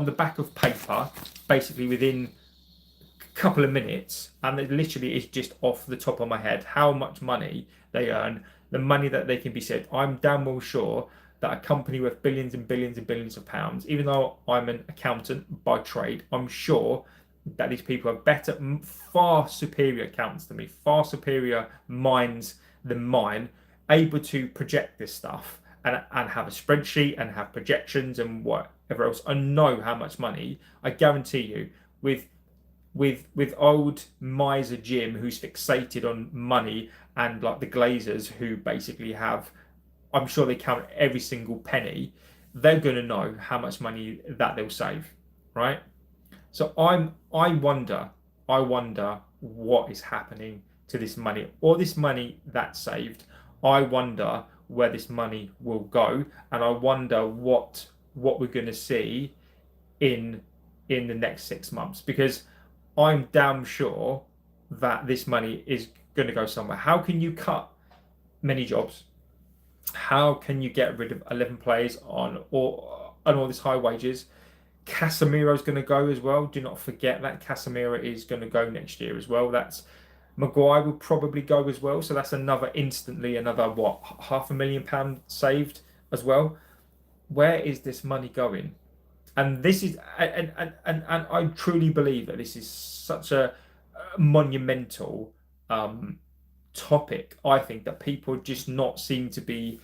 the back of paper, basically within a couple of minutes, and it literally is just off the top of my head, how much money they earn, the money that they can be said, I'm damn well sure that a company with billions and billions and billions of pounds, even though I'm an accountant by trade, I'm sure that these people are better, far superior accountants than me, far superior minds than mine, able to project this stuff and have a spreadsheet and have projections and whatever else, and know how much money. I guarantee you, with old miser Jim, who's fixated on money, and like the Glazers, who basically have, I'm sure they count every single penny, they're going to know how much money that they'll save, right? So I wonder what is happening to this money, or this money that's saved. I wonder where this money will go, and I wonder what we're going to see in the next 6 months, because I'm damn sure that this money is going to go somewhere. How can you cut many jobs? How can you get rid of 11 players on all this high wages? Casemiro's going to go as well. Do not forget that Casemiro is going to go next year as well. That's Maguire will probably go as well, so that's another what, £500,000 saved as well. Where is this money going? And this is and I truly believe that this is such a monumental topic. I think that people just not seem to be,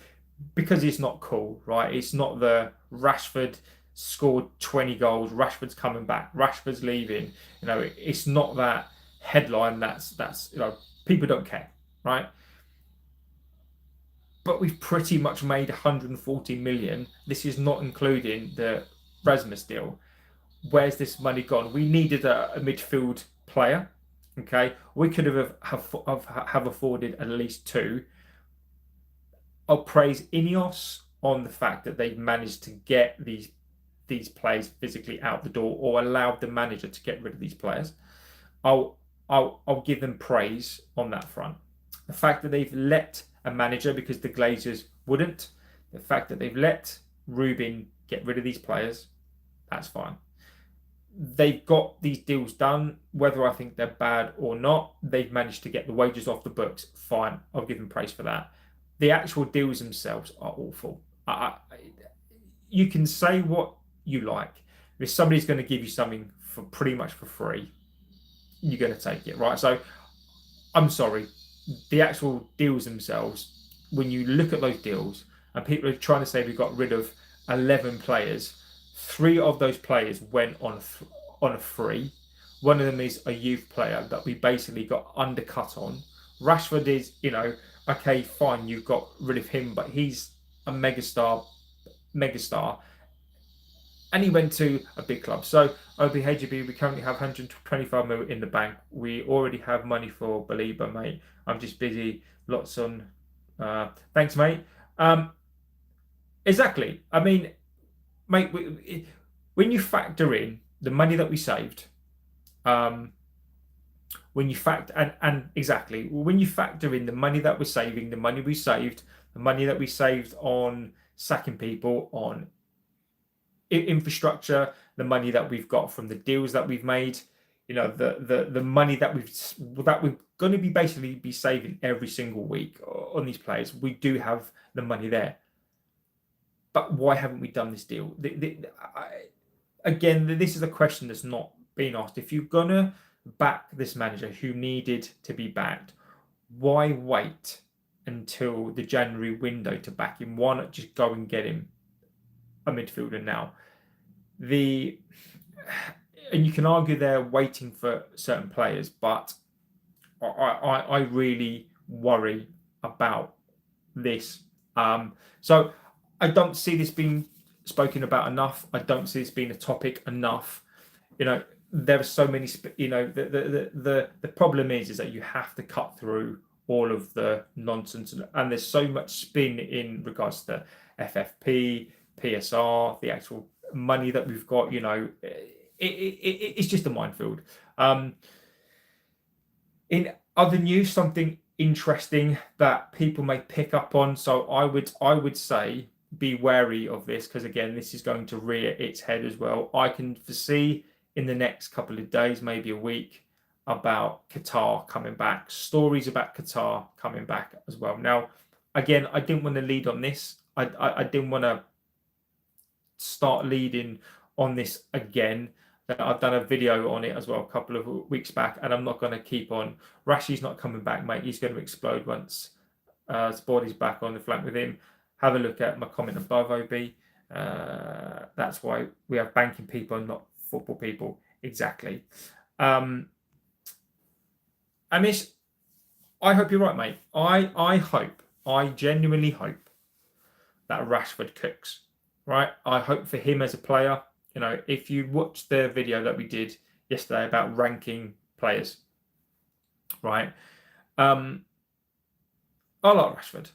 because it's not cool, right? It's not the Rashford scored 20 goals, Rashford's coming back, Rashford's leaving. It's not that headline. That's people don't care, right? But we've pretty much made 140 million. This is not including the Rasmus deal. Where's this money gone? We needed a midfield player. Okay, we could have afforded at least two. I'll praise Ineos on the fact that they've managed to get these players physically out the door, or allowed the manager to get rid of these players. I'll give them praise on that front. The fact that they've let a manager, because the Glazers wouldn't, the fact that they've let Rubin get rid of these players, that's fine. They've got these deals done, whether I think they're bad or not. They've managed to get the wages off the books, fine. I'll give them praise for that. The actual deals themselves are awful. You can say what you like. If somebody's going to give you something for pretty much for free, you're going to take it, right? So I'm sorry. The actual deals themselves, when you look at those deals, and people are trying to say we got rid of 11 players, 3 of those players went on a free. One of them is a youth player that we basically got undercut on. Rashford is, okay, fine, you've got rid of him, but he's a megastar, and he went to a big club. So OBHB, we currently have 125 mil in the bank. We already have money for Belieber, mate. I'm just busy. Lots on. Thanks, mate. Exactly. I mean, mate, when you factor in the money that we saved, when you factor when you factor in the money that we're saving, the money we saved, the money that we saved on sacking people, on infrastructure, the money that we've got from the deals that we've made, the money that we're going to be basically be saving every single week on these players, we do have the money there. But why haven't we done this deal? Again, this is a question that's not being asked. If you're gonna back this manager who needed to be backed, why wait until the January window to back him? Why not just go and get him a midfielder now? And you can argue they're waiting for certain players, but I really worry about this. So I don't see this being spoken about enough. I don't see this being a topic enough. There are so many. The problem is that you have to cut through all of the nonsense, and there's so much spin in regards to FFP, PSR, the actual money that we've got. It's just a minefield. In other news, something interesting that people may pick up on. So I would say be wary of this, because again, this is going to rear its head as well. I can foresee in the next couple of days, maybe a week, about Qatar coming back, stories about Qatar coming back as well. Now, again, I didn't want to lead on this. I didn't want to start leading on this again. I've done a video on it as well a couple of weeks back, and I'm not going to keep on. Rashi's not coming back, mate. He's going to explode once Sporty's back on the flank with him. Have a look at my comment above, OB. That's why we have banking people and not football people. Exactly. And this, I hope you're right, mate. I genuinely hope that Rashford cooks, right? I hope for him as a player. If you watched the video that we did yesterday about ranking players, right? I like Rashford.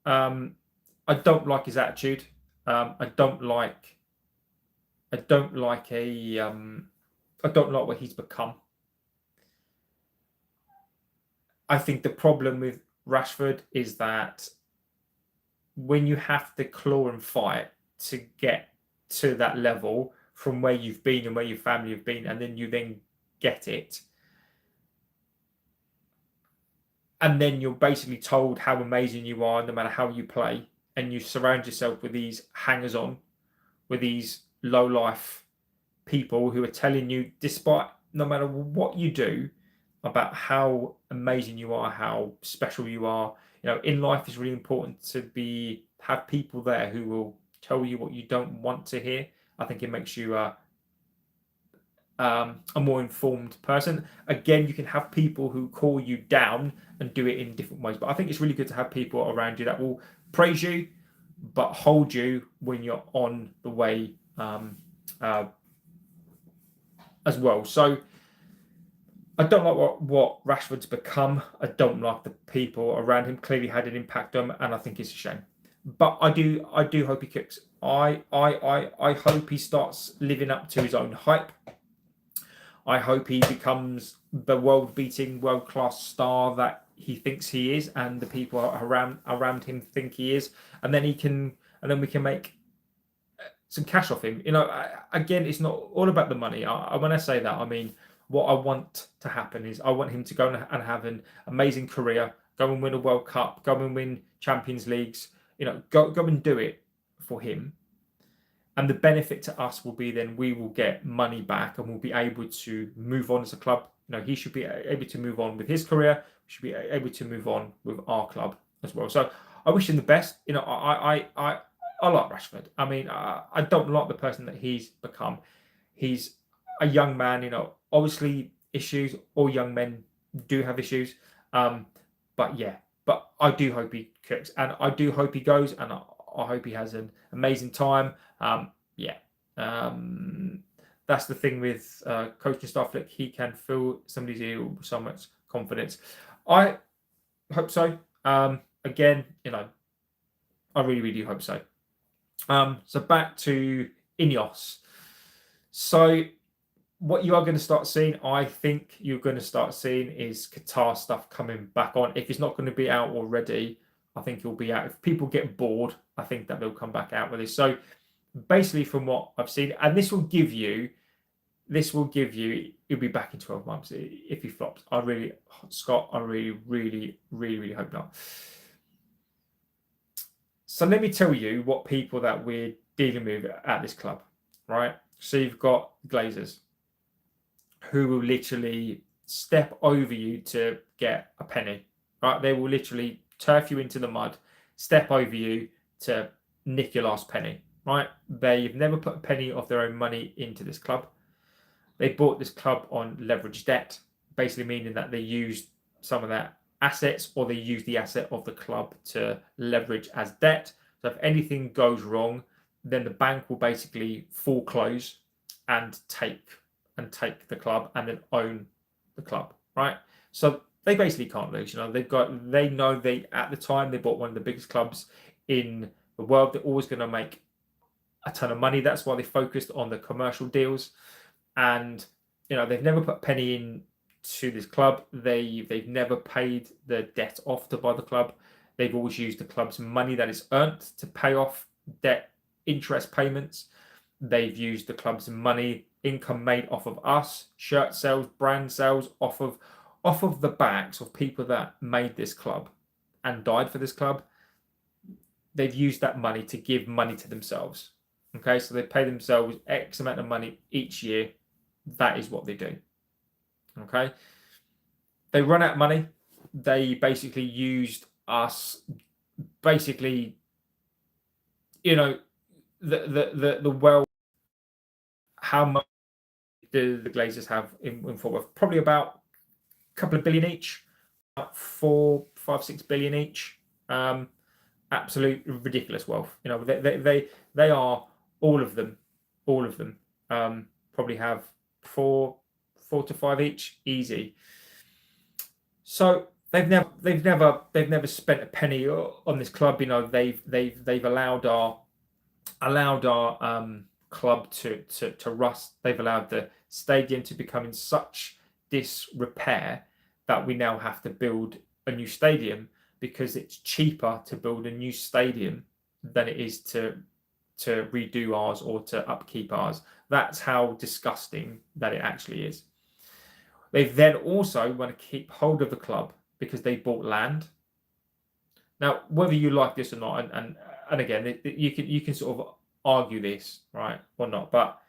I don't like his attitude. I don't like what he's become. I think the problem with Rashford is that when you have to claw and fight to get to that level from where you've been and where your family have been, and then you then get it, and then you're basically told how amazing you are no matter how you play, and you surround yourself with these hangers-on, with these low-life people who are telling you, despite no matter what you do, about how amazing you are, how special you are. In life, it's really important to have people there who will tell you what you don't want to hear. I think it makes you a more informed person. Again, you can have people who call you down and do it in different ways, but I think it's really good to have people around you that will praise you but hold you when you're on the way as well. So I don't like what Rashford's become. I don't like the people around him. Clearly had an impact on him, and I think it's a shame. But I do hope he kicks. I hope he starts living up to his own hype. I hope he becomes the world-beating, world-class star that he thinks he is, and the people around him think he is, and then we can make some cash off him. Again, it's not all about the money. When I say that, I mean what I want to happen is I want him to go and have an amazing career, go and win a World Cup, go and win Champions Leagues. Go and do it for him. And the benefit to us will be then we will get money back and we'll be able to move on as a club. He should be able to move on with his career. We should be able to move on with our club as well. So I wish him the best. I like Rashford. I mean, I don't like the person that he's become. He's a young man. Obviously issues. All young men do have issues. But I do hope he cooks, and I do hope he goes, and I hope he has an amazing time. That's the thing with coaching staff. Like, he can fill somebody's ear with so much confidence. I hope so. Again, I really, really hope so. So back to Ineos. So what you are going to start seeing, I think you're going to start seeing, is Qatar stuff coming back on. If it's not going to be out already, I think it'll be out. If people get bored, I think that they'll come back out with this. So basically, from what I've seen, and this will give you, he'll be back in 12 months if he flops. I really hope not. So let me tell you what people that we're dealing with at this club, right? So you've got Glazers, who will literally step over you to get a penny, right? They will literally turf you into the mud, step over you to nick your last penny, right? They've never put a penny of their own money into this club. They bought this club on leveraged debt, basically meaning that they used some of their assets, or they used the asset of the club to leverage as debt. So if anything goes wrong, then the bank will basically foreclose and take the club and then own the club, right? So they basically can't lose. At the time they bought one of the biggest clubs in the world. They're always going to make a ton of money. That's why they focused on the commercial deals. And they've never put a penny in to this club. They've never paid the debt off to buy the club. They've always used the club's money that is earned to pay off debt interest payments. They've used the club's money, income made off of us, shirt sales, brand sales, off of the backs of people that made this club and died for this club. They've used that money to give money to themselves. Okay, so they pay themselves X amount of money each year. That is what they do. Okay, they run out of money. They basically used us. Basically, the wealth. How much do the Glazers have in football? Probably about a couple of billion each, about 4, 5, 6 billion each. Absolute ridiculous wealth. They are all of them. Probably have 4 to 5 each, easy. So they've never spent a penny on this club. They've allowed our club to rust. They've allowed the stadium to become in such disrepair that we now have to build a new stadium, because it's cheaper to build a new stadium than it is to redo ours or to upkeep ours. That's how disgusting that it actually is. They then also want to keep hold of the club. because they bought land. Now, whether you like this or not, and again, you can sort of argue this, right, or not, but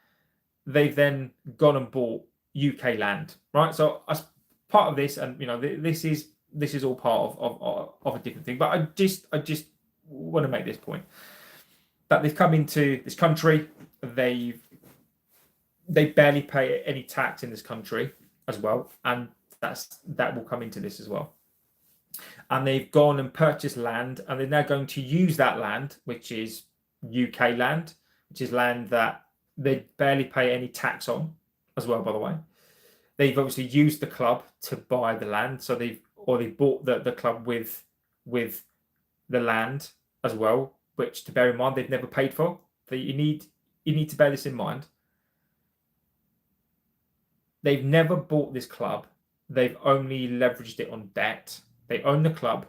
they've then gone and bought UK land, right? So as part of this, and this is all part of a different thing. But I just want to make this point that they've come into this country, they barely pay any tax in this country as well, and that will come into this as well. And they've gone and purchased land, and they're now going to use that land, which is UK land, which is land that they barely pay any tax on as well, by the way. They've obviously used the club to buy the land, so they bought the club with the land as well, which, to bear in mind, they've never paid for. So you need to bear this in mind. They've never bought this club. They've only leveraged it on debt. They own the club,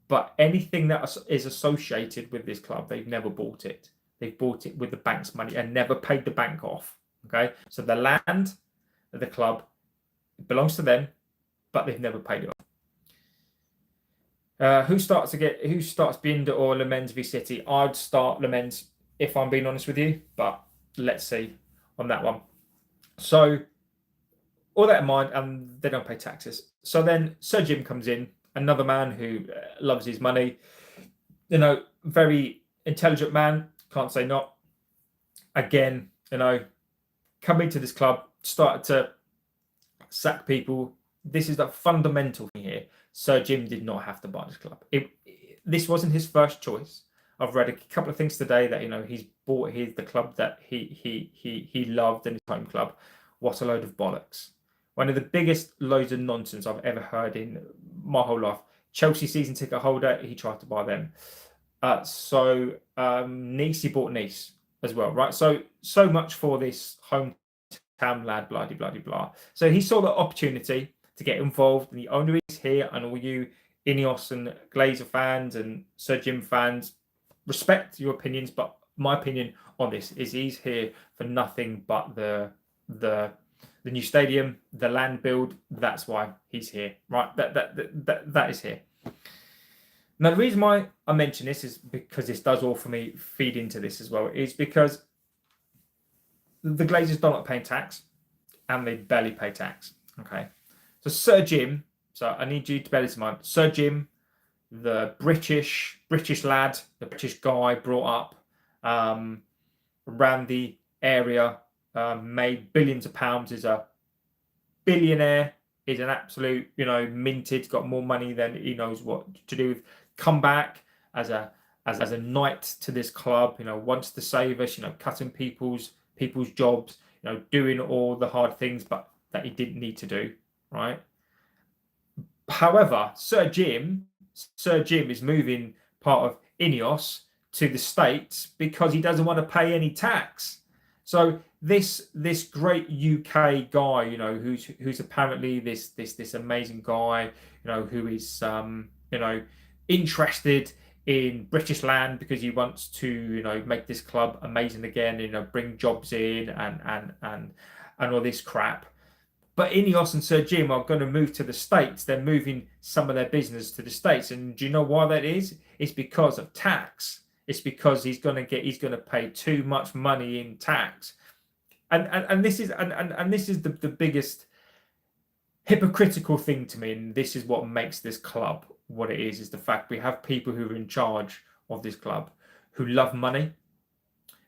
but anything that is associated with this club, they've never bought it. They've bought it with the bank's money and never paid the bank off. Okay, so the land of the club belongs to them, but they've never paid it off. Who starts Binder or Le Mans v City? I'd start Le Mans if I'm being honest with you, but let's see on that one. So all that in mind, and they don't pay taxes. So then Sir Jim comes in, another man who loves his money. Very intelligent man, can't say not. Again, coming to this club, started to sack people. This is the fundamental thing here. Sir Jim did not have to buy this club. This wasn't his first choice. I've read a couple of things today that he's bought the club that he loved and his home club. What a load of bollocks! One of the biggest loads of nonsense I've ever heard in my whole life. Chelsea season ticket holder, he tried to buy them. Nice, he bought Nice as well, right? So much for this hometown lad, blah, blah, blah, blah. So he saw the opportunity to get involved, and the owner is here, and all you Ineos and Glazer fans and Sir Jim fans, respect your opinions, but my opinion on this is he's here for nothing but the new stadium, the land build. That's why he's here, right? That is here. Now, the reason why I mention this is because this does all for me feed into this as well. Is because the Glazers don't like paying tax, and they barely pay tax. Okay, so Sir Jim. So I need you to bear this in mind. Sir Jim, the British lad, the British guy brought up around the area. Made billions of pounds, is a billionaire, is an absolute, minted, got more money than he knows what to do with. Come back as a knight to this club, wants to save us, cutting people's jobs, doing all the hard things, but that he didn't need to do, right? However, Sir Jim is moving part of Ineos to the States because he doesn't want to pay any tax. So this great UK guy, who's apparently this amazing guy, who is interested in British land because he wants to make this club amazing again, bring jobs in and all this crap. But Ineos and Sir Jim are going to move to the States. They're moving some of their business to the States, and do you know why that is? It's because of tax. It's because he's going to pay too much money in tax, and this is the biggest hypocritical thing to me. And this is what makes this club what it is the fact we have people who are in charge of this club who love money,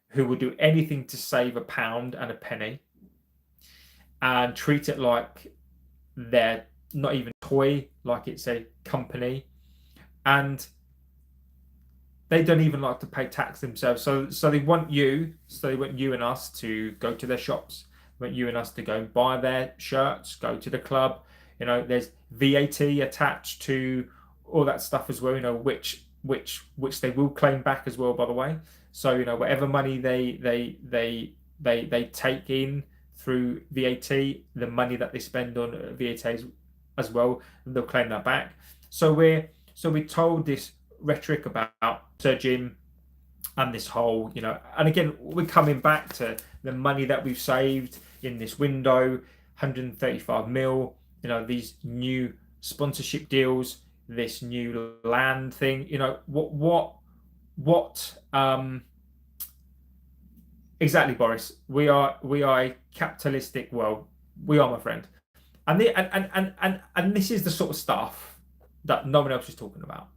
who will do anything to save a pound and a penny, and treat it like they're not even a toy, like it's a company, and they don't even like to pay tax themselves. So they want you and us to go to their shops. They want you and us to go and buy their shirts, go to the club. There's VAT attached to all that stuff as well, which they will claim back as well, by the way. So, whatever money they take in through VAT, the money that they spend on VAT as well, they'll claim that back. So we're told this rhetoric about Sir Jim and this whole, and again, we're coming back to the money that we've saved in this window, 135 mil, these new sponsorship deals, this new land thing. What exactly, Boris? We are a capitalistic world. We are, my friend. And this is the sort of stuff that no one else is talking about,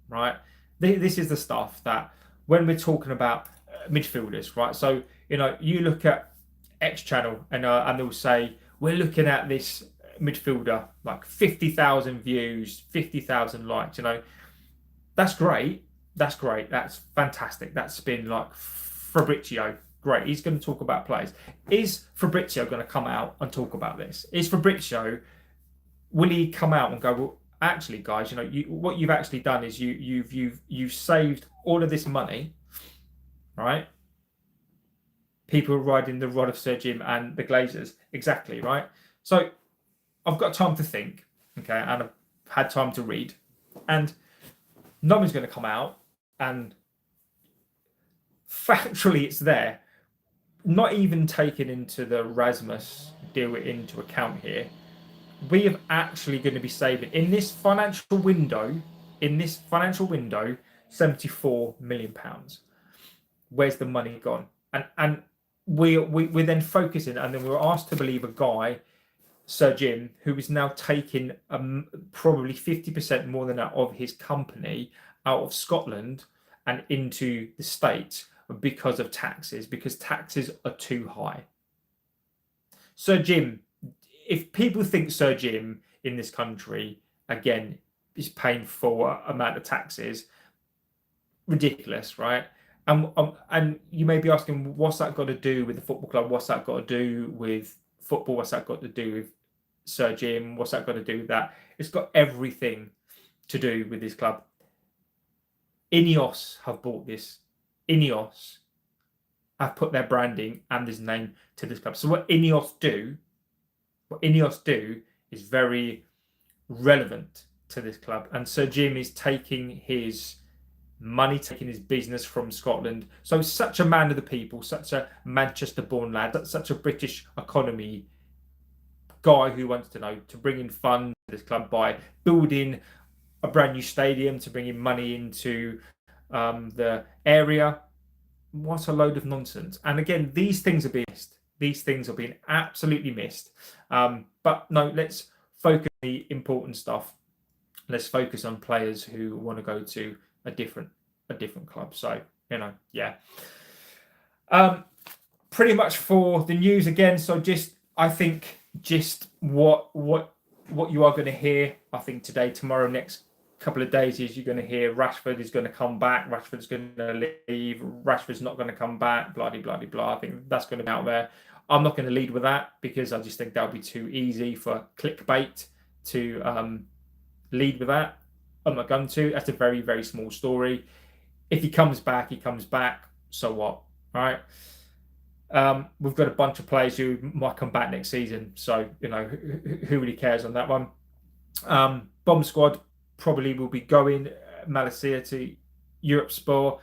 right? This is the stuff that when we're talking about midfielders, right? So you look at X channel and they'll say we're looking at this midfielder like 50,000 views, 50,000 likes. That's great. That's great. That's fantastic. That's been like Fabrizio. Great. He's going to talk about players. Is Fabrizio going to come out and talk about this? Is Fabrizio, will he come out and go, well, actually, guys, what you've actually done is you've saved all of this money, right? People are riding the rod of Sir Jim and the Glazers, exactly, right? So I've got time to think, okay, and I've had time to read, and no one's going to come out and factually it's there. Not even taken into the Rasmus deal into account here. We are actually going to be saving in this financial window, £74 million. Where's the money gone? And we're then focusing, and then we were asked to believe a guy, Sir Jim, who is now taking probably 50% more than that of his company out of Scotland and into the States because of taxes, because taxes are too high. Sir Jim, if people think Sir Jim in this country, again, is paying full amount of taxes, ridiculous, right? And you may be asking, what's that got to do with the football club? What's that got to do with football? What's that got to do with Sir Jim? What's that got to do with that? It's got everything to do with this club. Ineos have bought this. Ineos have put their branding and his name to this club. So what Ineos do is very relevant to this club. And Sir Jim is taking his money, taking his business from Scotland. So such a man of the people, such a Manchester-born lad, such a British economy guy who wants to bring in funds to this club by building a brand new stadium, to bring in money into the area. What a load of nonsense. And again, these things are being missed. These things are being absolutely missed. But no, let's focus on the important stuff. Let's focus on players who want to go to a different club. So, yeah. Pretty much for the news again. So I think what you are going to hear, I think today, tomorrow, next couple of days is you're going to hear Rashford is going to come back, Rashford's going to leave, Rashford's not going to come back, blah, blah, blah, blah. I think that's going to be out there. I'm not going to lead with that because I just think that'll be too easy for clickbait to lead with that. I'm not going to. That's a very, very small story. If he comes back, he comes back. So what? All right. We've got a bunch of players who might come back next season. So, who really cares on that one? Bomb squad probably will be going Malacia to Eyüpspor.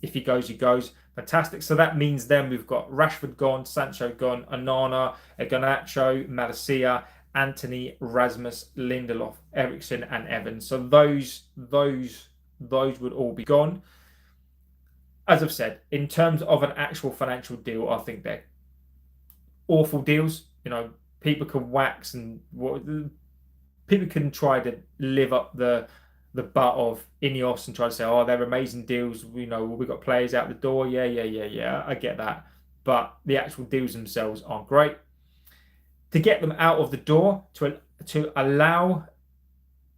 If he goes, he goes. Fantastic. So that means then we've got Rashford gone, Sancho gone, Onana, Garnacho, Malacia, Antony, Rasmus, Lindelof, Eriksen, and Evans. So those would all be gone. As I've said, in terms of an actual financial deal, I think they're awful deals. People can wax and people can try to live up the butt of Ineos and try to say, oh, they're amazing deals. We've got players out the door. Yeah. I get that. But the actual deals themselves aren't great. To get them out of the door, to allow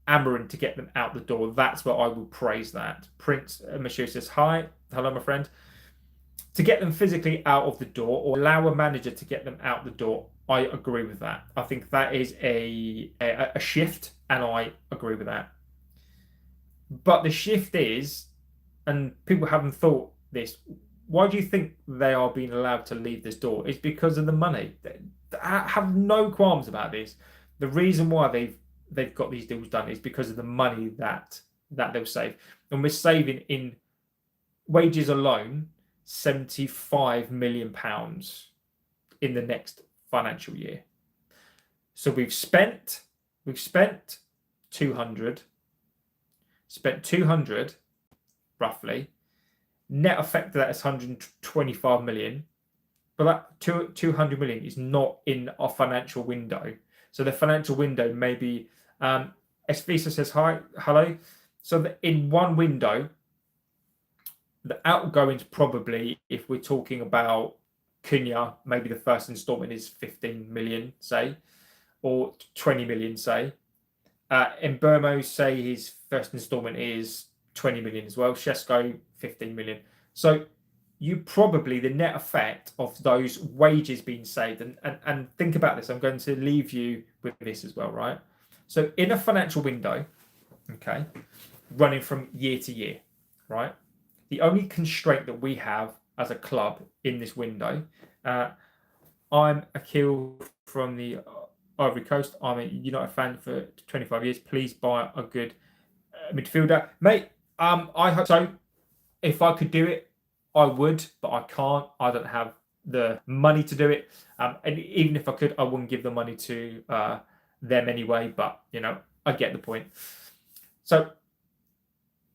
Amarin to get them out the door, that's what I will praise that. Prince Monsieur says, hi. Hello, my friend. To get them physically out of the door or allow a manager to get them out the door, I agree with that. I think that is a shift, and I agree with that. But the shift is, and people haven't thought this, why do you think they are being allowed to leave this door? It's because of the money. I have no qualms about this. The reason why they've got these deals done is because of the money that they'll save. And we're saving in wages alone £75 million in the next financial year. So we've spent 200, spent 200 roughly. Net effect of that is 125 million. But that 200 million is not in our financial window. So the financial window may be, Esvisa says, hi, hello. So that in one window, the outgoings probably, if we're talking about Cunha, maybe the first installment is 15 million, say, or 20 million, say. Mbeumo, say his first installment is 20 million as well. Šeško, 15 million. So you probably, the net effect of those wages being saved, and think about this, I'm going to leave you with this as well, right? So in a financial window, okay, running from year to year, right? The only constraint that we have as a club in this window, I'm Akil from the Ivory Coast. I'm a United fan for 25 years. Please buy a good midfielder. Mate, I hope so. If I could do it, I would, but I can't. I don't have the money to do it. And even if I could, I wouldn't give the money to them anyway. But, you know, I get the point. So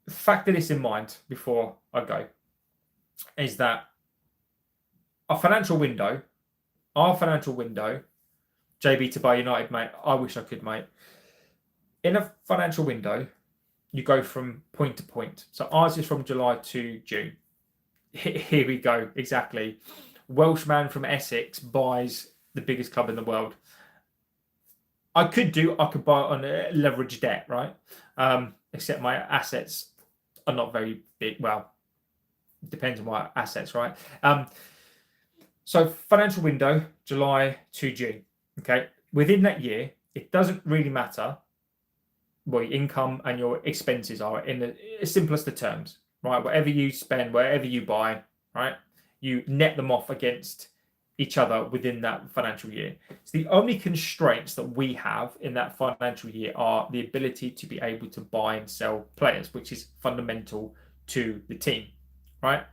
factor this in mind before I go, is that our financial window, JB to buy United, mate, I wish I could, mate. In a financial window, you go from point to point. So ours is from July to June. Here we go, exactly. Welshman from Essex buys the biggest club in the world. I could buy it on a leveraged debt, right? Except my assets are not very big. Well, depends on my assets, right? So financial window, July to June. Okay. Within that year, it doesn't really matter what your income and your expenses are in the simplest of terms, right? Whatever you spend, whatever you buy, right? You net them off against each other within that financial year. So the only constraints that we have in that financial year are the ability to be able to buy and sell players, which is fundamental to the team, right?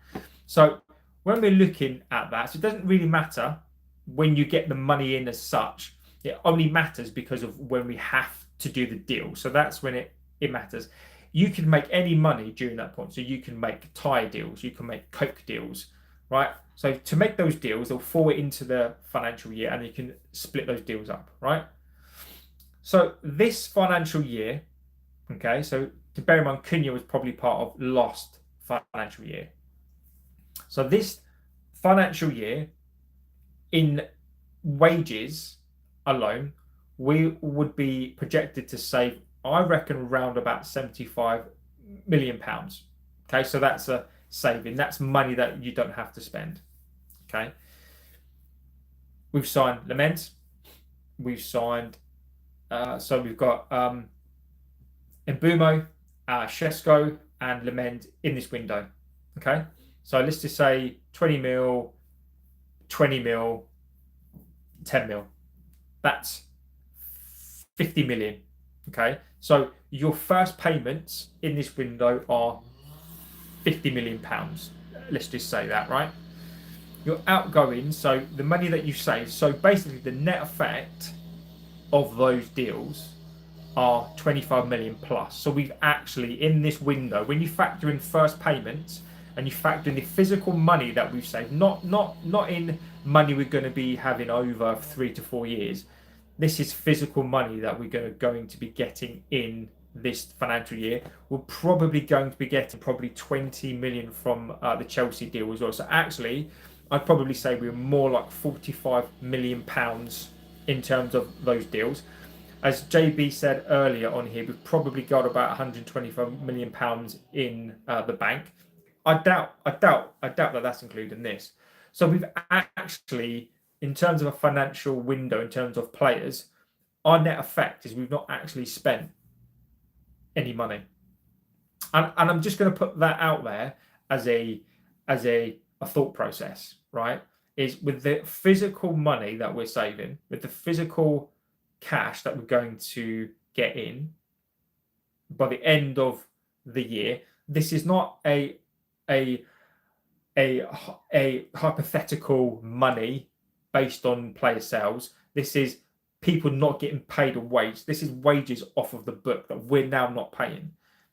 So when we're looking at that, so it doesn't really matter when you get the money in as such. It only matters because of when we have to do the deal. So that's when it matters. You can make any money during that point. So you can make tyre deals, you can make Coke deals, right? So to make those deals, they'll fall into the financial year and you can split those deals up, right? So this financial year, okay, so to bear in mind, Cunha was probably part of last financial year. So this financial year, in wages alone, we would be projected to save, I reckon, around about 75 million pounds. Okay, so that's a saving. That's money that you don't have to spend. Okay, we've signed Lament. We've signed. So we've got Mbeumo, Šeško, and Lament in this window. Okay, so let's just say 20 mil, 20 mil, 10 mil. That's 50 million. Okay, so your first payments in this window are 50 million pounds. Let's just say that, right? Your outgoings, so the money that you save, so basically the net effect of those deals are 25 million plus. So we've actually, in this window, when you factor in first payments and you factor in the physical money that we've saved, not in money we're going to be having over 3 to 4 years. This is physical money that we're going to be getting in this financial year. We're probably going to be getting probably 20 million from the Chelsea deal as well. So actually, I'd probably say we're more like 45 million pounds in terms of those deals. As JB said earlier on here, we've probably got about 125 million pounds in the bank. I doubt that that's included in this. So we've actually, in terms of a financial window, in terms of players, our net effect is we've not actually spent any money. And I'm just going to put that out there as a thought process, right? Is with the physical money that we're saving, with the physical cash that we're going to get in by the end of the year, this is not a hypothetical money based on player sales. This is people not getting paid a wage. This is wages off of the book that we're now not paying.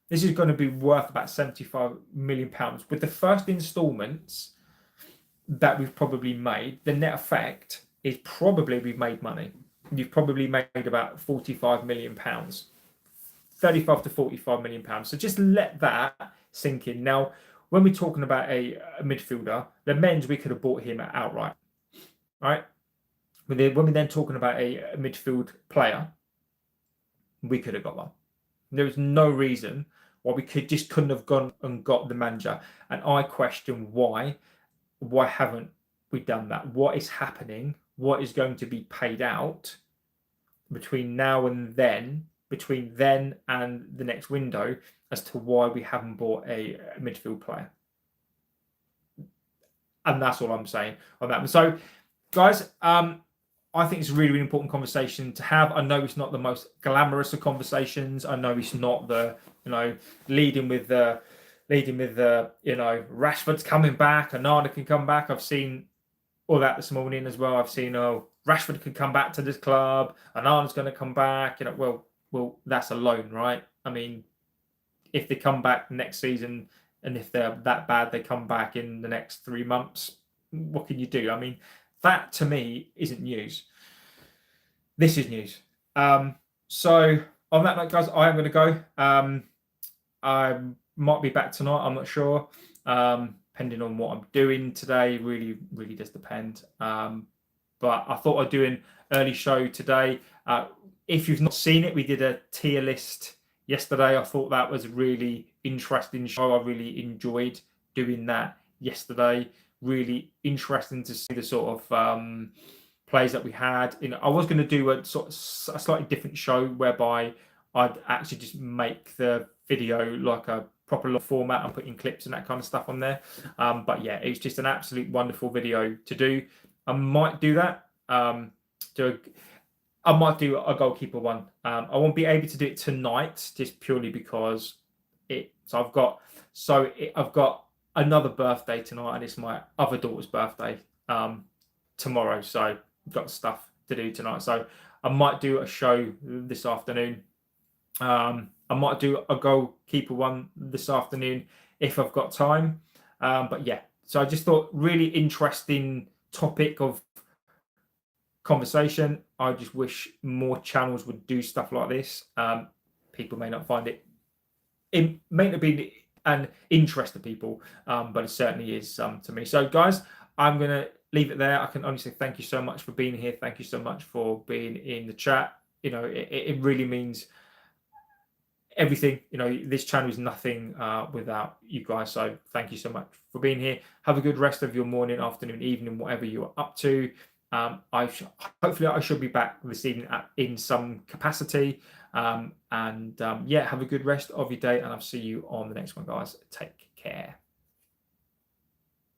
This is going to be worth about £75 million. With the first instalments that we've probably made, the net effect is probably we've made money. You've probably made about £45 million, 35 to £45 million. So just let that sink in. Now, when we're talking about a midfielder, the men's, we could have bought him outright, right? When we're then talking about a midfield player, we could have got one. There was no reason why we couldn't have gone and got the manager. And I question why haven't we done that? What is happening? What is going to be paid out between now and then, between then and the next window, as to why we haven't bought a midfield player? And that's all I'm saying on that. So, guys, I think it's a really, really important conversation to have. I know it's not the most glamorous of conversations. I know it's not the, leading with the, Rashford's coming back, Onana can come back. I've seen all that this morning as well. I've seen, Rashford could come back to this club, Onana's going to come back. Well, that's a loan, right? I mean, if they come back next season, and if they're that bad, they come back in the next 3 months, what can you do? I mean, that to me isn't news. This is news. So on that note, guys, I am going to go. I might be back tonight. I'm not sure. Depending on what I'm doing today, really, really does depend. But I thought I'd do an early show today. If you've not seen it, we did a tier list yesterday. I thought that was a really interesting show. I really enjoyed doing that yesterday. Really interesting to see the sort of plays that we had. I was going to do a slightly different show whereby I'd actually just make the video like a proper format and put in clips and that kind of stuff on there. But yeah, it's just an absolute wonderful video to do. I might do that. I might do a goalkeeper one. I won't be able to do it tonight just purely because I've got another birthday tonight, and it's my other daughter's birthday tomorrow. So I've got stuff to do tonight. So I might do a show this afternoon. I might do a goalkeeper one this afternoon if I've got time. But yeah, so I just thought really interesting topic of conversation. I just wish more channels would do stuff like this. People may not find it. It may not be an interest to people, but it certainly is to me. So guys, I'm going to leave it there. I can only say thank you so much for being here. Thank you so much for being in the chat. It really means everything. This channel is nothing without you guys. So thank you so much for being here. Have a good rest of your morning, afternoon, evening, whatever you are up to. Hopefully I should be back this evening in some capacity. Yeah, have a good rest of your day, and I'll see you on the next one, guys. Take care.